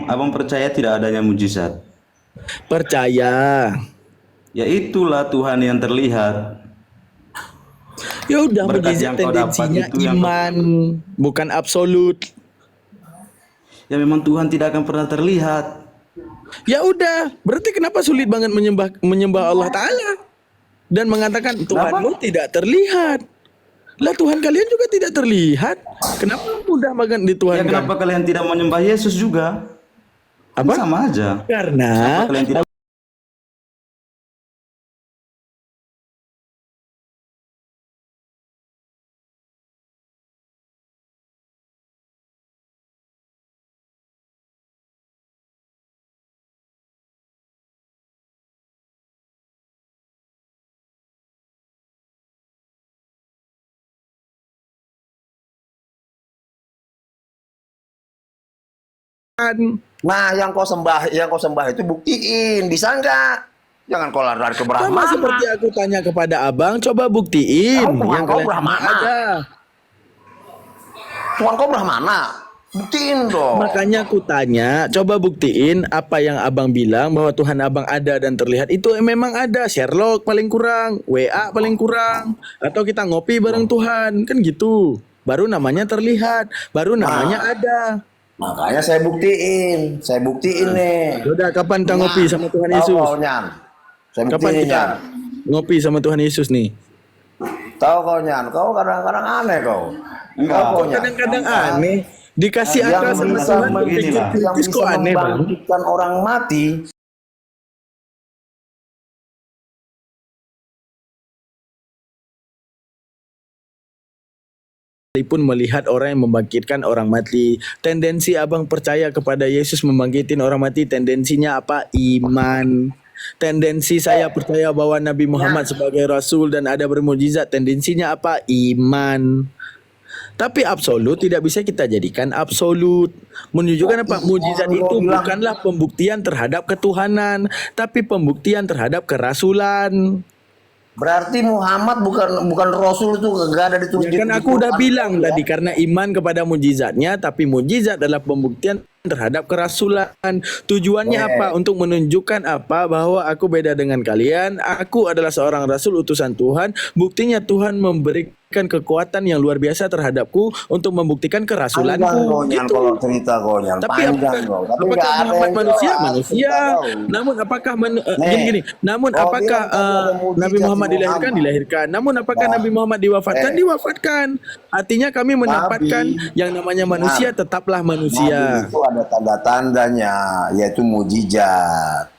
Abang percaya tidak adanya mujizat? Percaya. Ya itulah Tuhan yang terlihat. Ya udah, Berkat mujizat yang kau dapat tendensinya itu yang iman, bukan absolut. Ya memang Tuhan tidak akan pernah terlihat. Ya udah, berarti kenapa sulit banget menyembah Allah Ta'ala dan mengatakan Tuhanmu tidak terlihat? Lah Tuhan kalian juga tidak terlihat. Kenapa mudah banget Ya dituhankan? kenapa kalian tidak menyembah Yesus juga? Apa? Sama aja. Karena Kenapa kalian tidak Nah, yang kau sembah itu buktiin, bisa nggak? Jangan kau lari ke sama Brahmana. seperti aku tanya kepada abang, coba buktiin Tuhan yang kau kalian Brahmana. ada. Tuhan kau Brahmana. Buktiin dong. Makanya aku tanya, coba buktiin apa yang abang bilang bahwa Tuhan abang ada dan terlihat itu memang ada. Sherlock paling kurang, WA paling kurang, atau kita ngopi bareng Tuhan, kan gitu. Baru namanya terlihat, baru namanya ada. Makanya saya buktiin nih. Udah, kapan kita ngopi sama Tuhan Tahu Yesus? kau, Nyan. Saya Kapan buktiin, kita Nyan. ngopi sama Tuhan Yesus nih? Tahu kau, Nyan. Kau kadang-kadang aneh kau. Enggak. Tahu kau, Nyan. Kadang-kadang aneh. Dikasih Yang akal sama bisa Tuhan berpikir yang kritis bisa kok aneh, Bang. membangkitkan orang mati. Pun melihat orang yang membangkitkan orang mati. Tendensi abang percaya kepada Yesus membangkitin orang mati, tendensinya apa? Iman. Tendensi saya percaya bahwa Nabi Muhammad sebagai Rasul dan ada bermujizat, tendensinya apa? Iman. Tapi absolut tidak bisa kita jadikan absolut. Menunjukkan apa? Mujizat itu bukanlah pembuktian terhadap ketuhanan, tapi pembuktian terhadap kerasulan. Berarti Muhammad bukan Rasul itu enggak ada ditulis. Ya kan aku udah bilang tadi, karena iman kepada mujizatnya, tapi mujizat adalah pembuktian terhadap kerasulan. Tujuannya apa? Untuk menunjukkan apa? Bahwa aku beda dengan kalian. Aku adalah seorang rasul utusan Tuhan. Buktinya Tuhan memberikan kekuatan yang luar biasa terhadapku untuk membuktikan kerasulanku. Panjang Gitu. kalau cerita kau, Nyan. Tapi Panjang kau. Tapi apakah nggak ada Muhammad yang manusia? jelas. Manusia. Tahu. Namun apakah Nih, gini. Namun kau apakah bilang tadi ada mujizat Nabi Muhammad di dilahirkan? Muhammad. Dilahirkan. Namun apakah Nah. Nabi Muhammad diwafatkan? Diwafatkan. Artinya kami menempatkan Nabi. yang namanya manusia tetaplah manusia. Nabi itu ada tanda-tandanya, yaitu mujizat.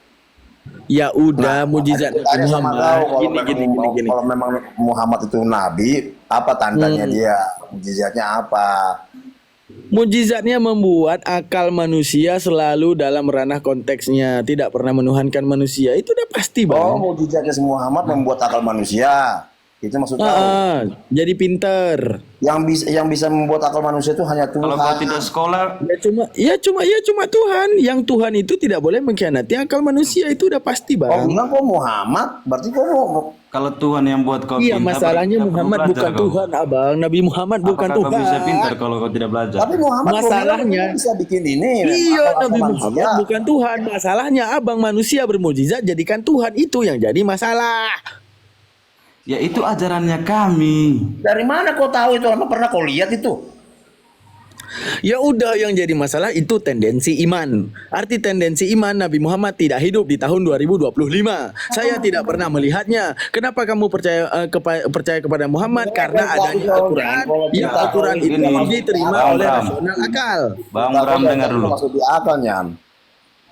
Ya udah, mujizat Aku Nabi tanya sama Muhammad. kau, Gini. kalau memang Muhammad itu nabi, apa tandanya dia? Mujizatnya apa? Mujizatnya membuat akal manusia selalu dalam ranah konteksnya, tidak pernah menuhankan manusia. Itu udah pasti, Oh, Bang. mujizatnya Muhammad membuat akal manusia. Itu maksud kau. Jadi pinter. Yang bisa membuat akal manusia itu hanya Tuhan. Kalau kau tidak sekolah, Ya cuma Tuhan. Yang Tuhan itu tidak boleh mengkhianati akal manusia, itu udah pasti, Kau Bang. bilang kau Muhammad, berarti kau mau kalau Tuhan yang buat kau Iya, pintar, masalahnya berarti kau Muhammad belajar bukan kau. Tuhan, Abang. Nabi Muhammad bukan Apakah Tuhan. kau bisa pintar kalau kau tidak belajar? tapi Muhammad kau bilang Masalahnya, bisa bikin ini. iya, akal Nabi manusia. Muhammad bukan Tuhan. Masalahnya abang manusia bermujizat jadikan Tuhan, itu yang jadi masalah. Ya itu ajarannya kami. Dari mana kau tahu itu? Apa pernah kau lihat itu? Ya udah, yang jadi masalah itu tendensi iman. Arti tendensi iman, Nabi Muhammad tidak hidup di tahun 2025. Saya tidak pernah melihatnya. Kenapa kamu percaya kepada Muhammad? Karena adanya Al-Quran. Ya, Al-Quran itu Ini, diterima Bang oleh Bram. rasional akal. Bang Bram dengar dulu. Masuk di akal, Nyan.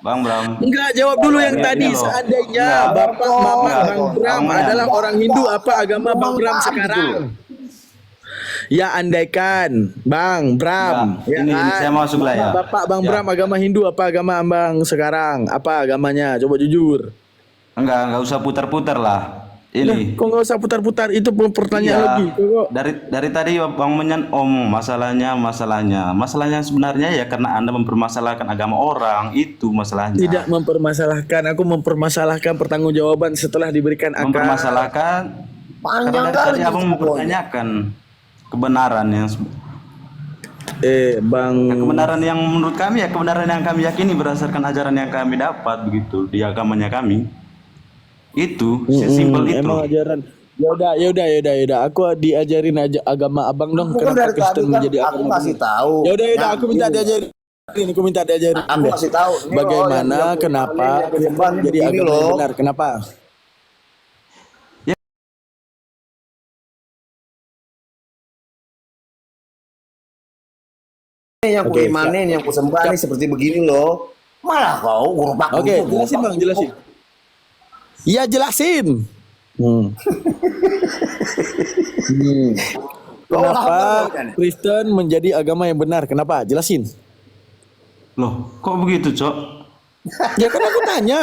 Bang Bram. Enggak, jawab dulu yang Ini tadi. loh. Seandainya Enggak. Bapak Mama Enggak. Bang Bram Enggak. adalah orang Hindu, apa agama Bang Bram sekarang? Ya andaikan Bang Bram, Enggak. Ini saya masuk lah ya. Bapak Bang Ya. Bram agama Hindu, apa agama Abang sekarang? Apa agamanya? Coba jujur. Enggak usah putar-putar lah. Ini. Kok nggak usah putar-putar, itu pertanyaan Iya. lagi. Kok Dari tadi Bang Menyan masalahnya sebenarnya ya karena Anda mempermasalahkan agama orang, itu masalahnya. tidak mempermasalahkan, aku mempermasalahkan pertanggungjawaban setelah diberikan akal. Mempermasalahkan Panjang karena dari kali tadi Abang itu mempertanyakan kebenaran Bang, kebenaran yang menurut kami ya kebenaran yang kami yakini berdasarkan ajaran yang kami dapat begitu di agamanya kami. Itu sesimpel itu. emang ajaran. Ya udah. Aku diajarin aja agama Abang dong. Bukan Kenapa dari Kristen tadi kan menjadi aku agama? kasih tahu. Ya udah, Yang aku minta ini. diajarin. Aku minta diajarin. Aku deh. kasih tahu. Ini loh, Bagaimana, yang kenapa yang kesembahan jadi begini agama yang loh. benar? Kenapa? Ini yang Oke, kuimanin, yang kusembah nih seperti begini loh. Malah kau guru pak. Oke, jelasin Bang, jelasin. Iya, jelasin. Kenapa Kristen menjadi agama yang benar? Kenapa? Jelasin. Loh, kok begitu, Cok? Ya kan aku tanya.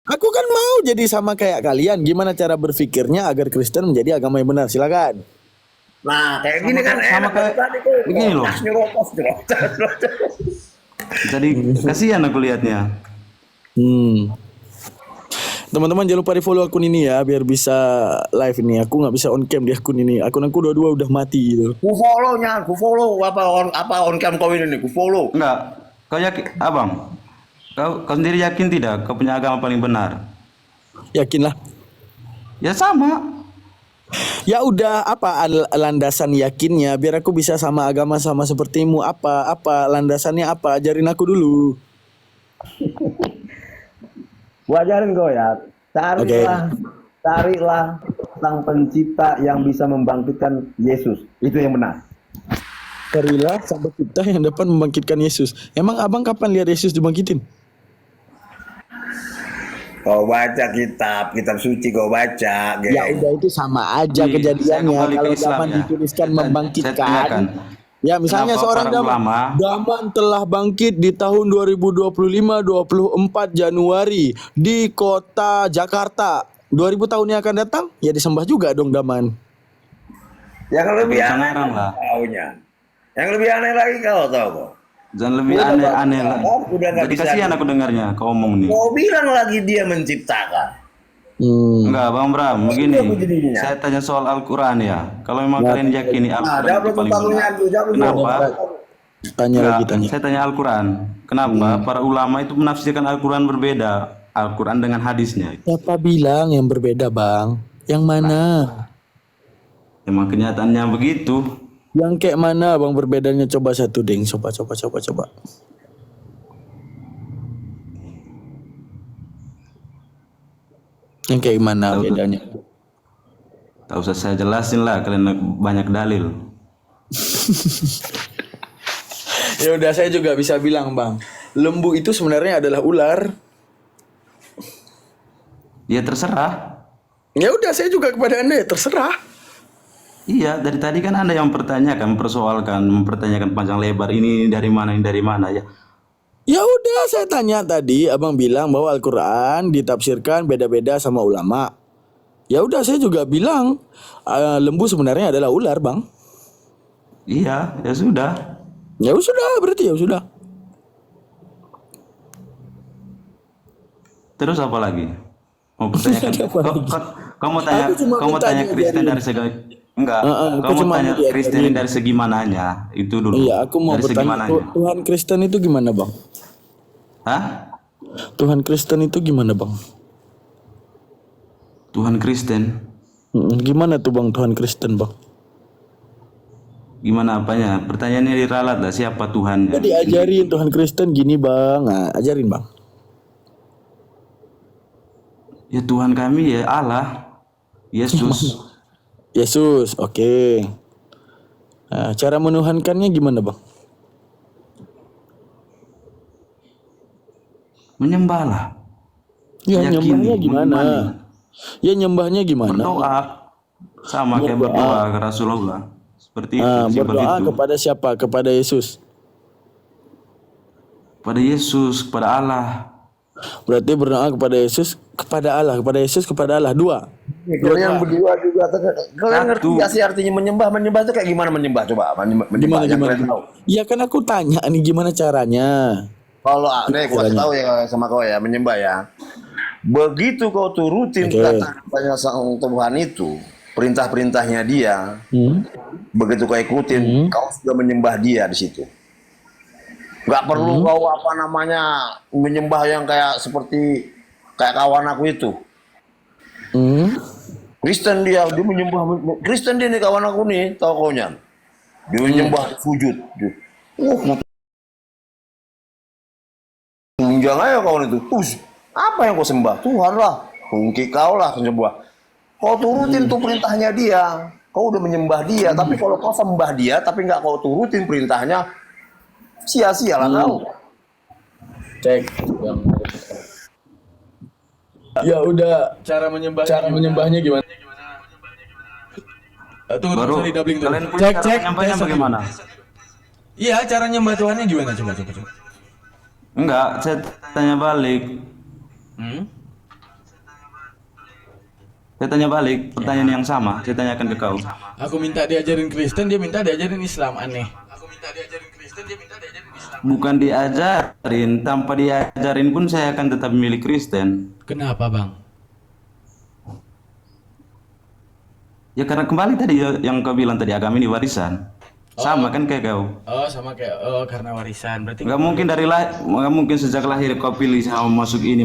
Aku kan mau jadi sama kayak kalian. Gimana cara berpikirnya agar Kristen menjadi agama yang benar? Silakan. Nah, kayak gini kan sama enak kayak tadi kok. begini loh. Nyerocos. Jadi kasihan aku lihatnya. Teman-teman jangan lupa di follow akun ini ya biar bisa live ini. Aku nggak bisa on cam di akun ini. Akun aku dua-dua udah mati gitu. Ku follow apa on cam kau ini ku follow. Enggak. Kau yakin, Abang? Kau sendiri yakin tidak kau punya agama paling benar? Yakinlah. Ya sama. Ya udah, apa landasan yakinnya biar aku bisa sama agama sama sepertimu? Apa landasannya apa? Ajarin aku dulu. Gua ajarin kau ya. Carilah sang pencipta yang bisa membangkitkan Yesus. Itu yang benar. Carilah sang pencipta yang dapat membangkitkan Yesus. Emang abang kapan lihat Yesus dibangkitin? Kau baca kitab suci kau baca. Ya udah, itu sama aja Ini, kejadiannya. saya kembali ke Kalau Islam Daman ya. dituliskan Saya membangkitkan. tanyakan. Ya misalnya Kenapa seorang para ulama Daman telah bangkit di tahun 2025 24 Januari di kota Jakarta. 2000 tahun yang akan datang ya disembah juga dong Daman. Yang lebih Jangan aneh ngarang lah. taunya. Yang lebih aneh lagi kau tahu kok. Jangan lebih aneh-aneh lah. Udah nggak Jadi bisa. kasihan aku dengarnya kau ngomong nih. Kau bilang lagi dia menciptakan. Enggak, Bang Bram, begini. Iya, begininya. Saya tanya soal Al-Qur'an ya. Kalau memang kalian yakini Al-Qur'an jawab itu paling pertanyaanku, benar. jawab dulu. Kenapa? Tanya Enggak, lagi tanya. saya tanya Al-Qur'an. Kenapa para ulama itu menafsirkan Al-Qur'an berbeda? Al-Qur'an dengan hadisnya. Siapa bilang yang berbeda Bang? Yang mana? Emang kenyataannya begitu. Yang kayak mana Bang berbedanya? Coba satu ding. Coba. Yang kayak mana Tahu tuh. bedanya? Tak usah saya jelasin lah, kalian banyak dalil. Ya udah, saya juga bisa bilang Bang. Lembu itu sebenarnya adalah ular. Ya terserah. Ya udah, saya juga kepada Anda ya terserah. Iya, dari tadi kan Anda yang mempertanyakan panjang lebar ini dari mana ya. Ya udah, saya tanya tadi, Abang bilang bahwa Al-Qur'an ditafsirkan beda-beda sama ulama. Ya udah, saya juga bilang lembu sebenarnya adalah ular, Bang. Iya, ya sudah. Ya sudah, berarti ya sudah. Terus apa lagi? Mau pertanyakan? Kamu tanya, Aku cuma kamu minta tanya Kristen diajarin. dari segi enggak? aku Kamu cuma tanya diajarin. Kristen dari segi mananya? Itu dulu. Iya, aku mau dari segi bertanya, mananya? Tuhan Kristen itu gimana, Bang? Hah? Tuhan Kristen itu gimana, Bang? Tuhan Kristen? Gimana tuh, Bang, Tuhan Kristen, Bang? Gimana apanya? Pertanyaannya diralat lah, siapa Tuhannya? Jadi ajarin Tuhan Kristen gini, Bang. Nah, ajarin, Bang. Ya Tuhan kami ya Allah, Yesus. Yesus, oke. Nah, cara menuhankannya gimana, Bang? Menyembahlah. Ya Yakini, nyembahnya gimana? mengimani. Ya nyembahnya gimana? Berdoa. Sama kayak berdoa ke Rasulullah. Seperti itu, simpel Berdoa itu. kepada siapa? Kepada Yesus. Kepada Yesus, kepada Allah. Berarti berdoa kepada Yesus, kepada Allah, kepada Yesus, kepada Allah. Dua. Kalian berdua juga. Kalian ngerti Satu. gak sih artinya menyembah? Menyembah itu kayak gimana menyembah? Coba menyembah Gimana yang gimana? kalian tahu. Ya kan aku tanya nih gimana caranya. Kalau nih gua kasih tahu ya sama kau ya, menyembah ya. Begitu kau turutin kata-katanya sang Tuhan itu, perintah-perintahnya dia, begitu kau ikutin, kau sudah menyembah dia di situ. Gak perlu kau apa namanya menyembah yang kayak seperti kayak kawan aku itu. Kristen dia menyembah Kristen dia nih kawan aku nih, tau kau nya. Dia menyembah sujud. Jangan aja kawan itu. Apa yang kau sembah? Tuhan lah. Mungkin kau lah menyembah. Kau turutin tuh perintahnya dia. Kau udah menyembah dia. Tapi kalau kau sembah dia, tapi nggak kau turutin perintahnya, sia-sia lah kau. Cek. Ya udah. Cara menyembahnya gimana? Tunggu, Baru sorry, doubling dulu. kalian punya cara menyampaikan bagaimana? Iya, cara nyembah Tuhannya gimana? Coba. Enggak, saya tanya balik. Saya tanya balik, pertanyaan yang sama, saya tanyakan ke kau. Aku minta diajarin Kristen, dia minta diajarin Islam. Aneh. Bukan diajarin, tanpa diajarin pun saya akan tetap memilih Kristen. Kenapa, Bang? Ya karena kembali tadi yang kau bilang tadi, agama ini warisan. Sama kan kayak kau. Oh, sama kayak karena warisan. Berarti Nggak mungkin nggak mungkin sejak lahir kau pilih sama masuk ini.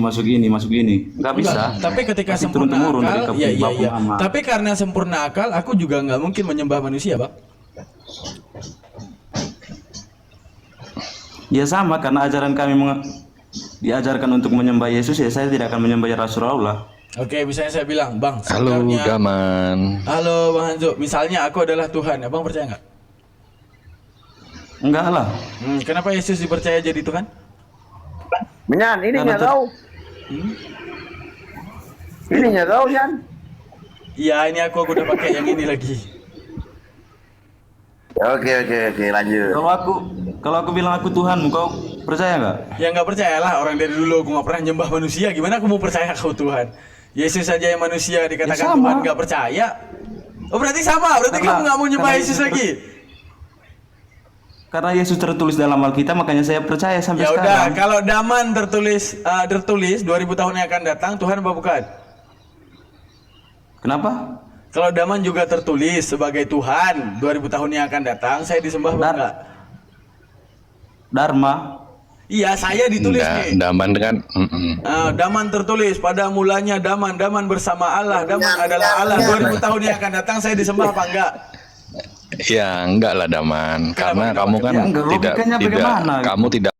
Nggak bisa. Tapi ketika Pasti sempurna turun-temurun dari akal, bapu iya. mama. Tapi karena sempurna akal, aku juga nggak mungkin menyembah manusia, Bang. Ya sama, karena ajaran kami diajarkan untuk menyembah Yesus, ya saya tidak akan menyembah Rasulullah. Oke, misalnya saya bilang, Bang, Halo sebenarnya... Gaman. Halo, Bang Hanzo. Misalnya aku adalah Tuhan, Abang percaya nggak? Enggak lah. Kenapa Yesus dipercaya jadi Tuhan? Menyan, ini nggak tahu. Ini nggak tahu, Yan. Iya, ini aku udah pakai yang ini lagi. Oke, lanjut. Kalau aku bilang aku Tuhan, kau percaya nggak? Ya nggak percayalah, orang dari dulu aku nggak pernah nyembah manusia. Gimana aku mau percaya kau Tuhan? Yesus saja yang manusia dikatakan Tuhan nggak percaya. Oh berarti sama, berarti kamu nggak mau nyembah Yesus lagi? Karena Yesus tertulis dalam Alkitab, makanya saya percaya sampai Ya sekarang. udah, kalau Daman tertulis 2000 tahun yang akan datang, Tuhan apa bukan? Kenapa? Kalau Daman juga tertulis sebagai Tuhan 2000 tahun yang akan datang, saya disembah apa enggak? Dharma. Iya, saya ditulis nih. Daman kan. Daman tertulis pada mulanya Daman bersama Allah, Daman adalah Allah. 2000 tahun yang akan datang saya disembah apa enggak? Ya enggak lah Daman, karena kamu kan Ya, enggak, logikanya bagaimana? kamu tidak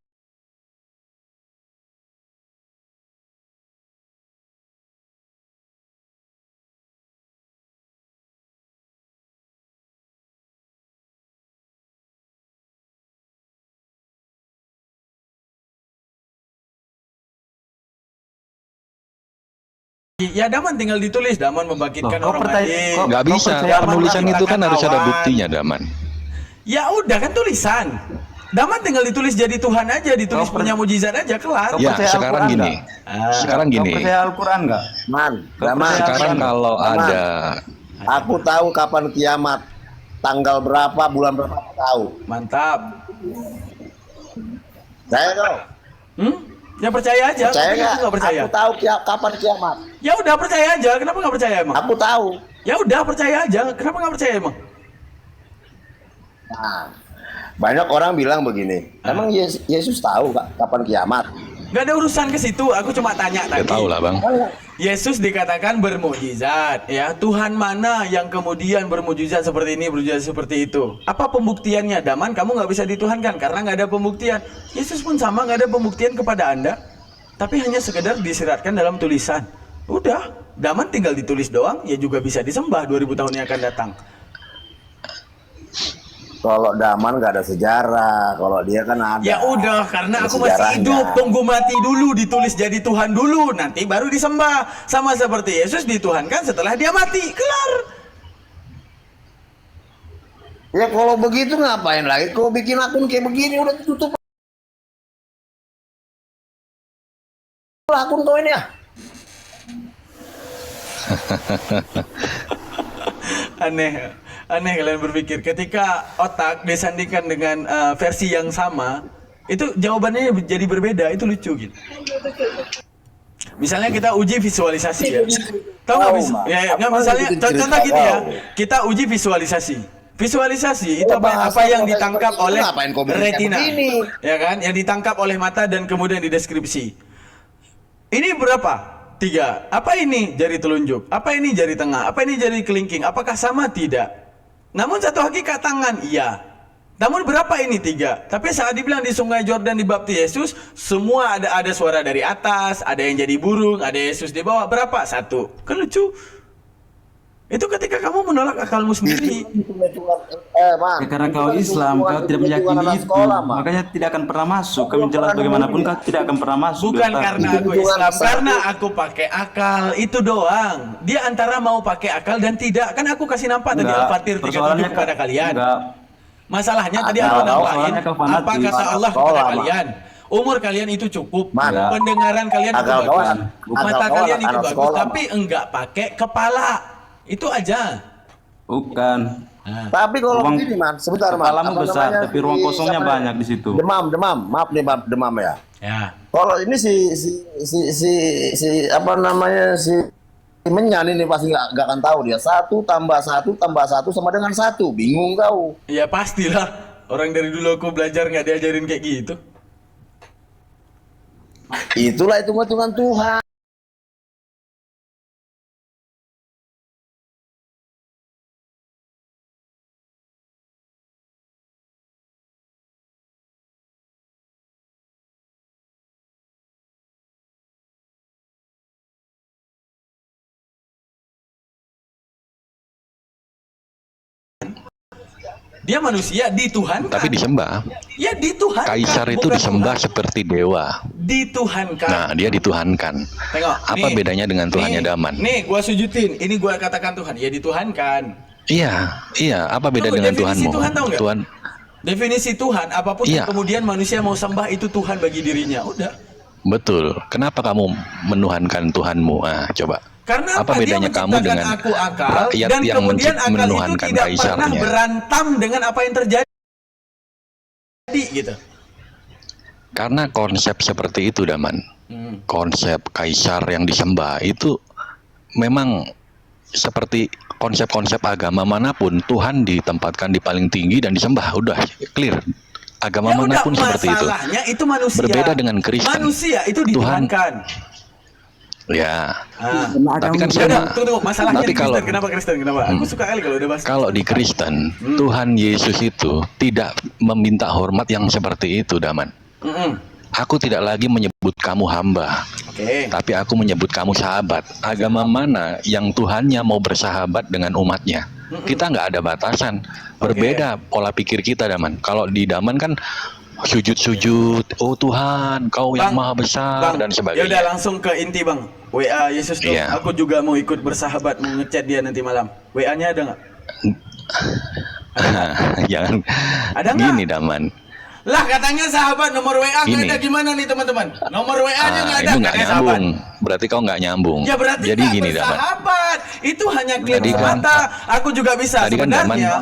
Ya Daman tinggal ditulis, Daman membangkitkan orang mati. nggak bisa. Penulisan itu kan harus ada buktinya, Daman. Ya udah kan tulisan. Daman tinggal ditulis jadi Tuhan aja, ditulis punya mujizat aja, kelar. Ya, sekarang gini. Sekarang gini. Kau percaya Al-Quran nggak? Daman. Sekarang kalau ada Aku tahu kapan kiamat. Tanggal berapa, bulan berapa aku tahu. Mantap. Saya tahu. Ya percaya aja. Percaya Tapi nggak? aku nggak percaya. Aku tahu kapan kiamat. Ya udah percaya aja. Kenapa nggak percaya emang? Aku tahu. Ya udah percaya aja. Kenapa nggak percaya emang? Nah, banyak orang bilang begini. Emang Yesus tahu kapan kiamat? Gak ada urusan ke situ. Aku cuma tanya ya tadi. tahu lah, Bang. Yesus dikatakan bermukjizat, ya. Tuhan mana yang kemudian bermukjizat seperti ini, bermukjizat seperti itu? Apa pembuktiannya? Daman, kamu nggak bisa dituhankan karena nggak ada pembuktian. Yesus pun sama, nggak ada pembuktian kepada Anda, tapi hanya sekedar disiratkan dalam tulisan. Udah, Daman tinggal ditulis doang, ya juga bisa disembah 2000 tahun yang akan datang. Kalau Daman nggak ada sejarah, kalau dia kan ada. Ya udah, karena Ada aku masih sejarahnya. hidup, tunggu mati dulu, ditulis jadi Tuhan dulu, nanti baru disembah. Sama seperti Yesus dituhankan setelah dia mati, kelar. Ya kalau begitu ngapain lagi? Kau bikin akun kayak begini udah tutup akun kau ini ya. Aneh, aneh kalian berpikir. Ketika otak disandingkan dengan versi yang sama, itu jawabannya jadi berbeda. Itu lucu gitu. Misalnya kita uji visualisasi ya. Tahu nggak misalnya contoh gini ya. Kita uji visualisasi. Visualisasi itu apa yang ditangkap oleh retina, ya kan? Yang ditangkap oleh mata dan kemudian dideskripsi. Ini berapa? 3. Apa ini jari telunjuk? Apa ini jari tengah? Apa ini jari kelingking? Apakah sama? Tidak. Namun satu hakikat tangan, iya. Namun berapa ini 3? Tapi saat dibilang di Sungai Jordan dibaptis Yesus, semua ada suara dari atas, ada yang jadi burung, ada Yesus di bawah. Berapa? 1. Kan lucu. Itu ketika kamu menolak akalmu sendiri. Ya, karena kau Islam, kau tidak meyakini itu, makanya tidak akan pernah masuk. Kau menjelas bagaimanapun kau tidak akan pernah masuk. Bukan karena aku Islam, karena aku pakai akal, itu doang. Dia antara mau pakai akal dan tidak. Kan aku kasih nampak tadi Al-Fatir 37 kepada kalian. Masalahnya tadi aku nampakin apa kata Allah kepada kalian. Umur kalian itu cukup, pendengaran kalian itu bagus, mata kalian itu bagus, tapi enggak pakai kepala. Itu aja. Bukan. Tapi kalau begini man, sebentar man. Kepalamu besar, tapi ruang kosongnya banyak di situ. Demam, maaf nih demam ya. Ya. Kalau ini si apa namanya si Menyan ini pasti nggak akan tahu dia. 1 tambah 1 tambah 1 sama dengan 1. Bingung kau. Ya pastilah. Orang dari dulu aku belajar nggak diajarin kayak gitu. Itulah hitung-hitungan Tuhan. Dia manusia dituhankan. Tapi disembah. Ya dituhankan. Kaisar itu disembah seperti dewa. Dituhankan. Nah, dia dituhankan. Tengok. Apa nih, bedanya dengan Tuhannya Daman? Nih, gua sujudin. Ini gua katakan Tuhan. Ya dituhankan. Iya. Apa beda dengan Tuhanmu? Tuhan tahu nggak? Tuhan. Definisi Tuhan, apapun yang kemudian manusia mau sembah itu Tuhan bagi dirinya. Udah. Betul. Kenapa kamu menuhankan Tuhanmu? Ah, coba. Karena apa bedanya kamu dengan aku akal, rakyat dan yang kemudian akal itu menuhankan tidak pernah kaisarnya? berantam dengan apa yang terjadi gitu. Karena konsep seperti itu Daman, konsep kaisar yang disembah itu memang seperti konsep-konsep agama manapun, Tuhan ditempatkan di paling tinggi dan disembah. Udah clear. Agama manapun seperti itu. Masalahnya itu manusia. Berbeda dengan Kristen. Manusia itu dituhankan. Ya, tapi kan sama. Tunggu, masalahnya tapi di Kristen, kenapa Kristen? Kenapa? Aku suka kali kalau udah bahas. Kalau di Kristen, Tuhan Yesus itu tidak meminta hormat yang seperti itu, Daman. Aku tidak lagi menyebut kamu hamba, tapi aku menyebut kamu sahabat. Agama mana yang Tuhannya mau bersahabat dengan umatnya? Kita nggak ada batasan. Berbeda pola pikir kita, Daman. Kalau di Daman kan sujud-sujud, oh Tuhan, Kau yang maha besar dan sebagainya. Ya udah langsung ke inti Bang. WA Yesus tuh, aku juga mau ikut bersahabat, mau ngechat dia nanti malam. WA-nya ada nggak? Jangan. Ada nggak? Gini Daman. Lah katanya sahabat, nomor WA nggak ada, gimana nih teman-teman? Nomor WA-nya nggak ada, itu nggak nyambung. Berarti kau nggak nyambung. Ya berarti jadi gini Daman. Bersahabat. Itu hanya klaim Tadi semata. Aku juga bisa sebenarnya.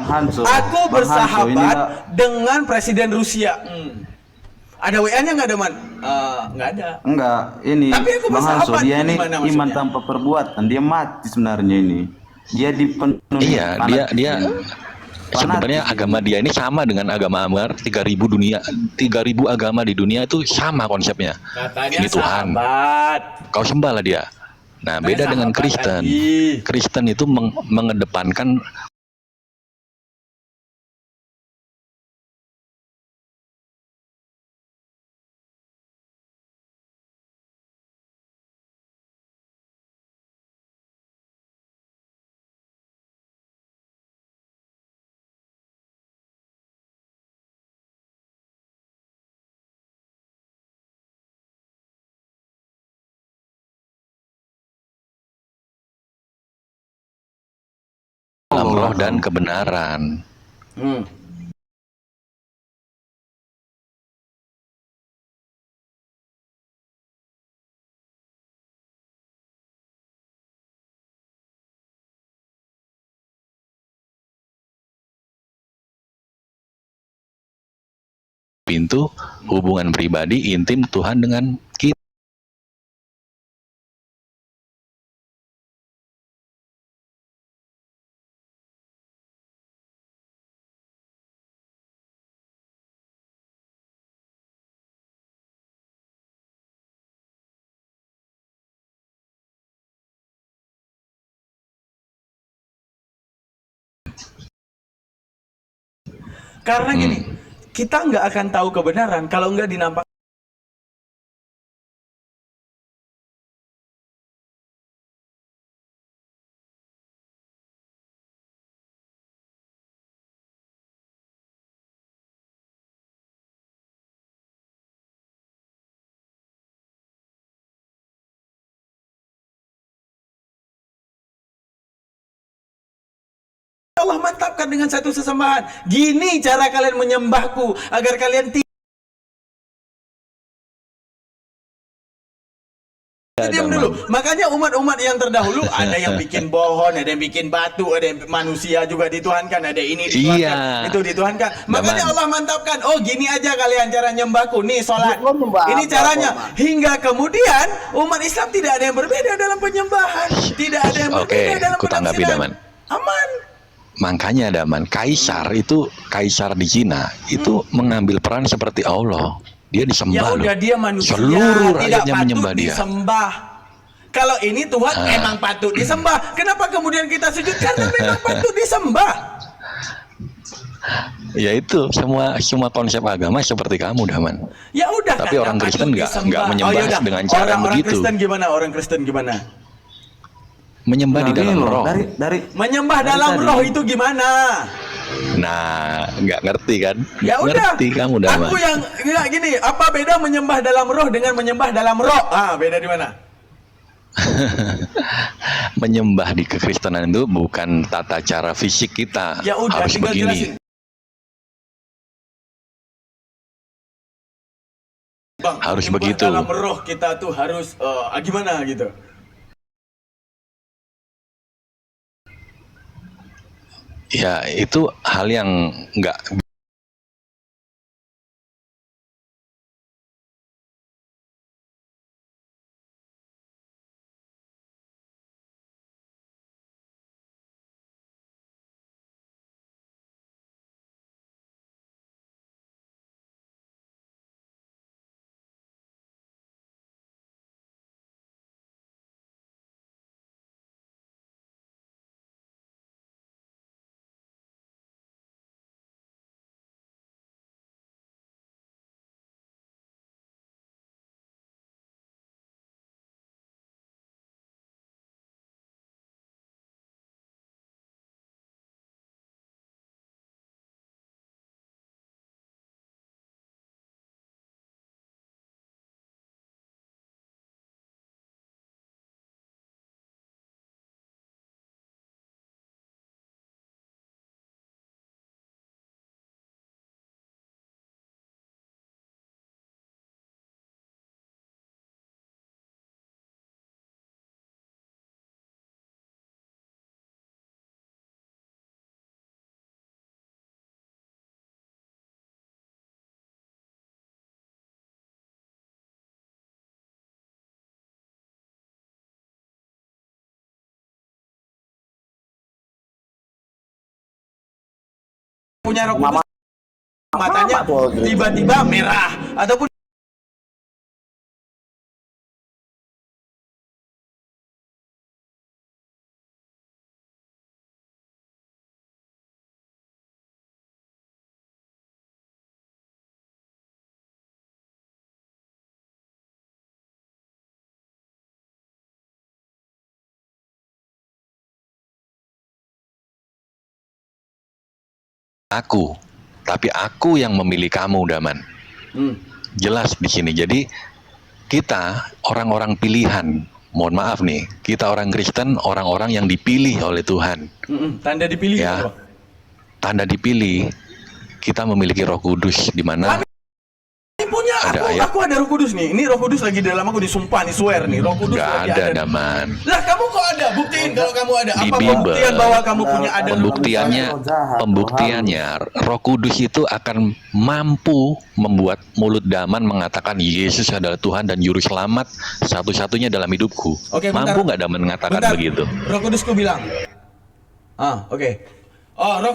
Aku bersahabat dengan Presiden Rusia. Ada WA-nya nggak ada, Man? Nggak ada. Enggak, ini Tapi aku Bang Hanso, bersahabat, dia ini gimana iman maksudnya? tanpa perbuatan. Dia mati sebenarnya ini. Dia dipenuhi. Iya, dia sebenarnya agama dia ini sama dengan agama Amar. 3.000 dunia, 3.000 agama di dunia itu sama konsepnya. Katanya Ini Tuhan. sahabat. Kau sembah lah dia. Nah, beda dengan Kristen. Kristen itu mengedepankan roh dan kebenaran. Pintu hubungan pribadi intim Tuhan dengan kita. Karena gini, kita nggak akan tahu kebenaran kalau nggak dinampak. Allah mantapkan dengan satu sesembahan. Gini cara kalian menyembahku agar kalian diam dulu. Makanya umat-umat yang terdahulu ada yang bikin pohon, ada yang bikin batu, ada yang manusia juga dituhankan, ada ini dituhankan, itu dituhankan. Makanya Allah mantapkan. Oh, gini aja kalian cara nyembahku. Nih sholat. Ini caranya. Hingga kemudian umat Islam tidak ada yang berbeda dalam penyembahan, tidak ada yang berbeda dalam penafsiran. Aman. Makanya Daman, kaisar di Cina itu mengambil peran seperti Allah. Dia disembah. Ya udah, dia manusia, seluruh tidak rakyatnya menyembah dia. Disembah. Kalau ini Tuhan emang patut disembah. Kenapa kemudian kita sujud? Karena memang patut disembah. Ya itu semua konsep agama seperti kamu Daman. Ya udah. Tapi orang Kristen nggak menyembah dengan cara begitu. Orang Kristen gimana? Menyembah di dalam roh. Menyembah dalam roh itu gimana? Nah, nggak ngerti kan? Ya udah. Ngerti kamu Daman. Aku yang nggak gini. Apa beda menyembah dalam roh dengan menyembah dalam roh? Beda di mana? Menyembah di kekristenan itu bukan tata cara fisik kita. Ya udah, harus tinggal begini. jelasin. Bang, harus begitu. Dalam roh kita tuh harus gimana gitu? Ya itu hal yang nggak. Punya Roh Kudus, matanya tiba-tiba merah ataupun Aku, tapi aku yang memilih kamu Daman. Jelas di sini. Jadi kita orang-orang pilihan mohon maaf nih, kita orang Kristen, orang-orang yang dipilih oleh Tuhan. Tanda dipilih Ya, apa? tanda dipilih, kita memiliki Roh Kudus, di mana Ini punya ada aku ada Roh Kudus nih. Ini Roh Kudus lagi di dalam aku, disumpah nih, swear nih. Roh Kudus nggak lagi ada, ada. Daman. Lah kamu kok ada? Buktiin kalau kamu ada. Di Apa Bible, pembuktian bahwa kamu punya ada? pembuktiannya, Roh Kudus itu akan mampu membuat mulut Daman mengatakan Yesus adalah Tuhan dan Juru Selamat satu-satunya dalam hidupku. Oke, bentar. Mampu nggak Daman mengatakan Bentar. begitu? Roh Kudusku bilang. Oke. Oh, Roh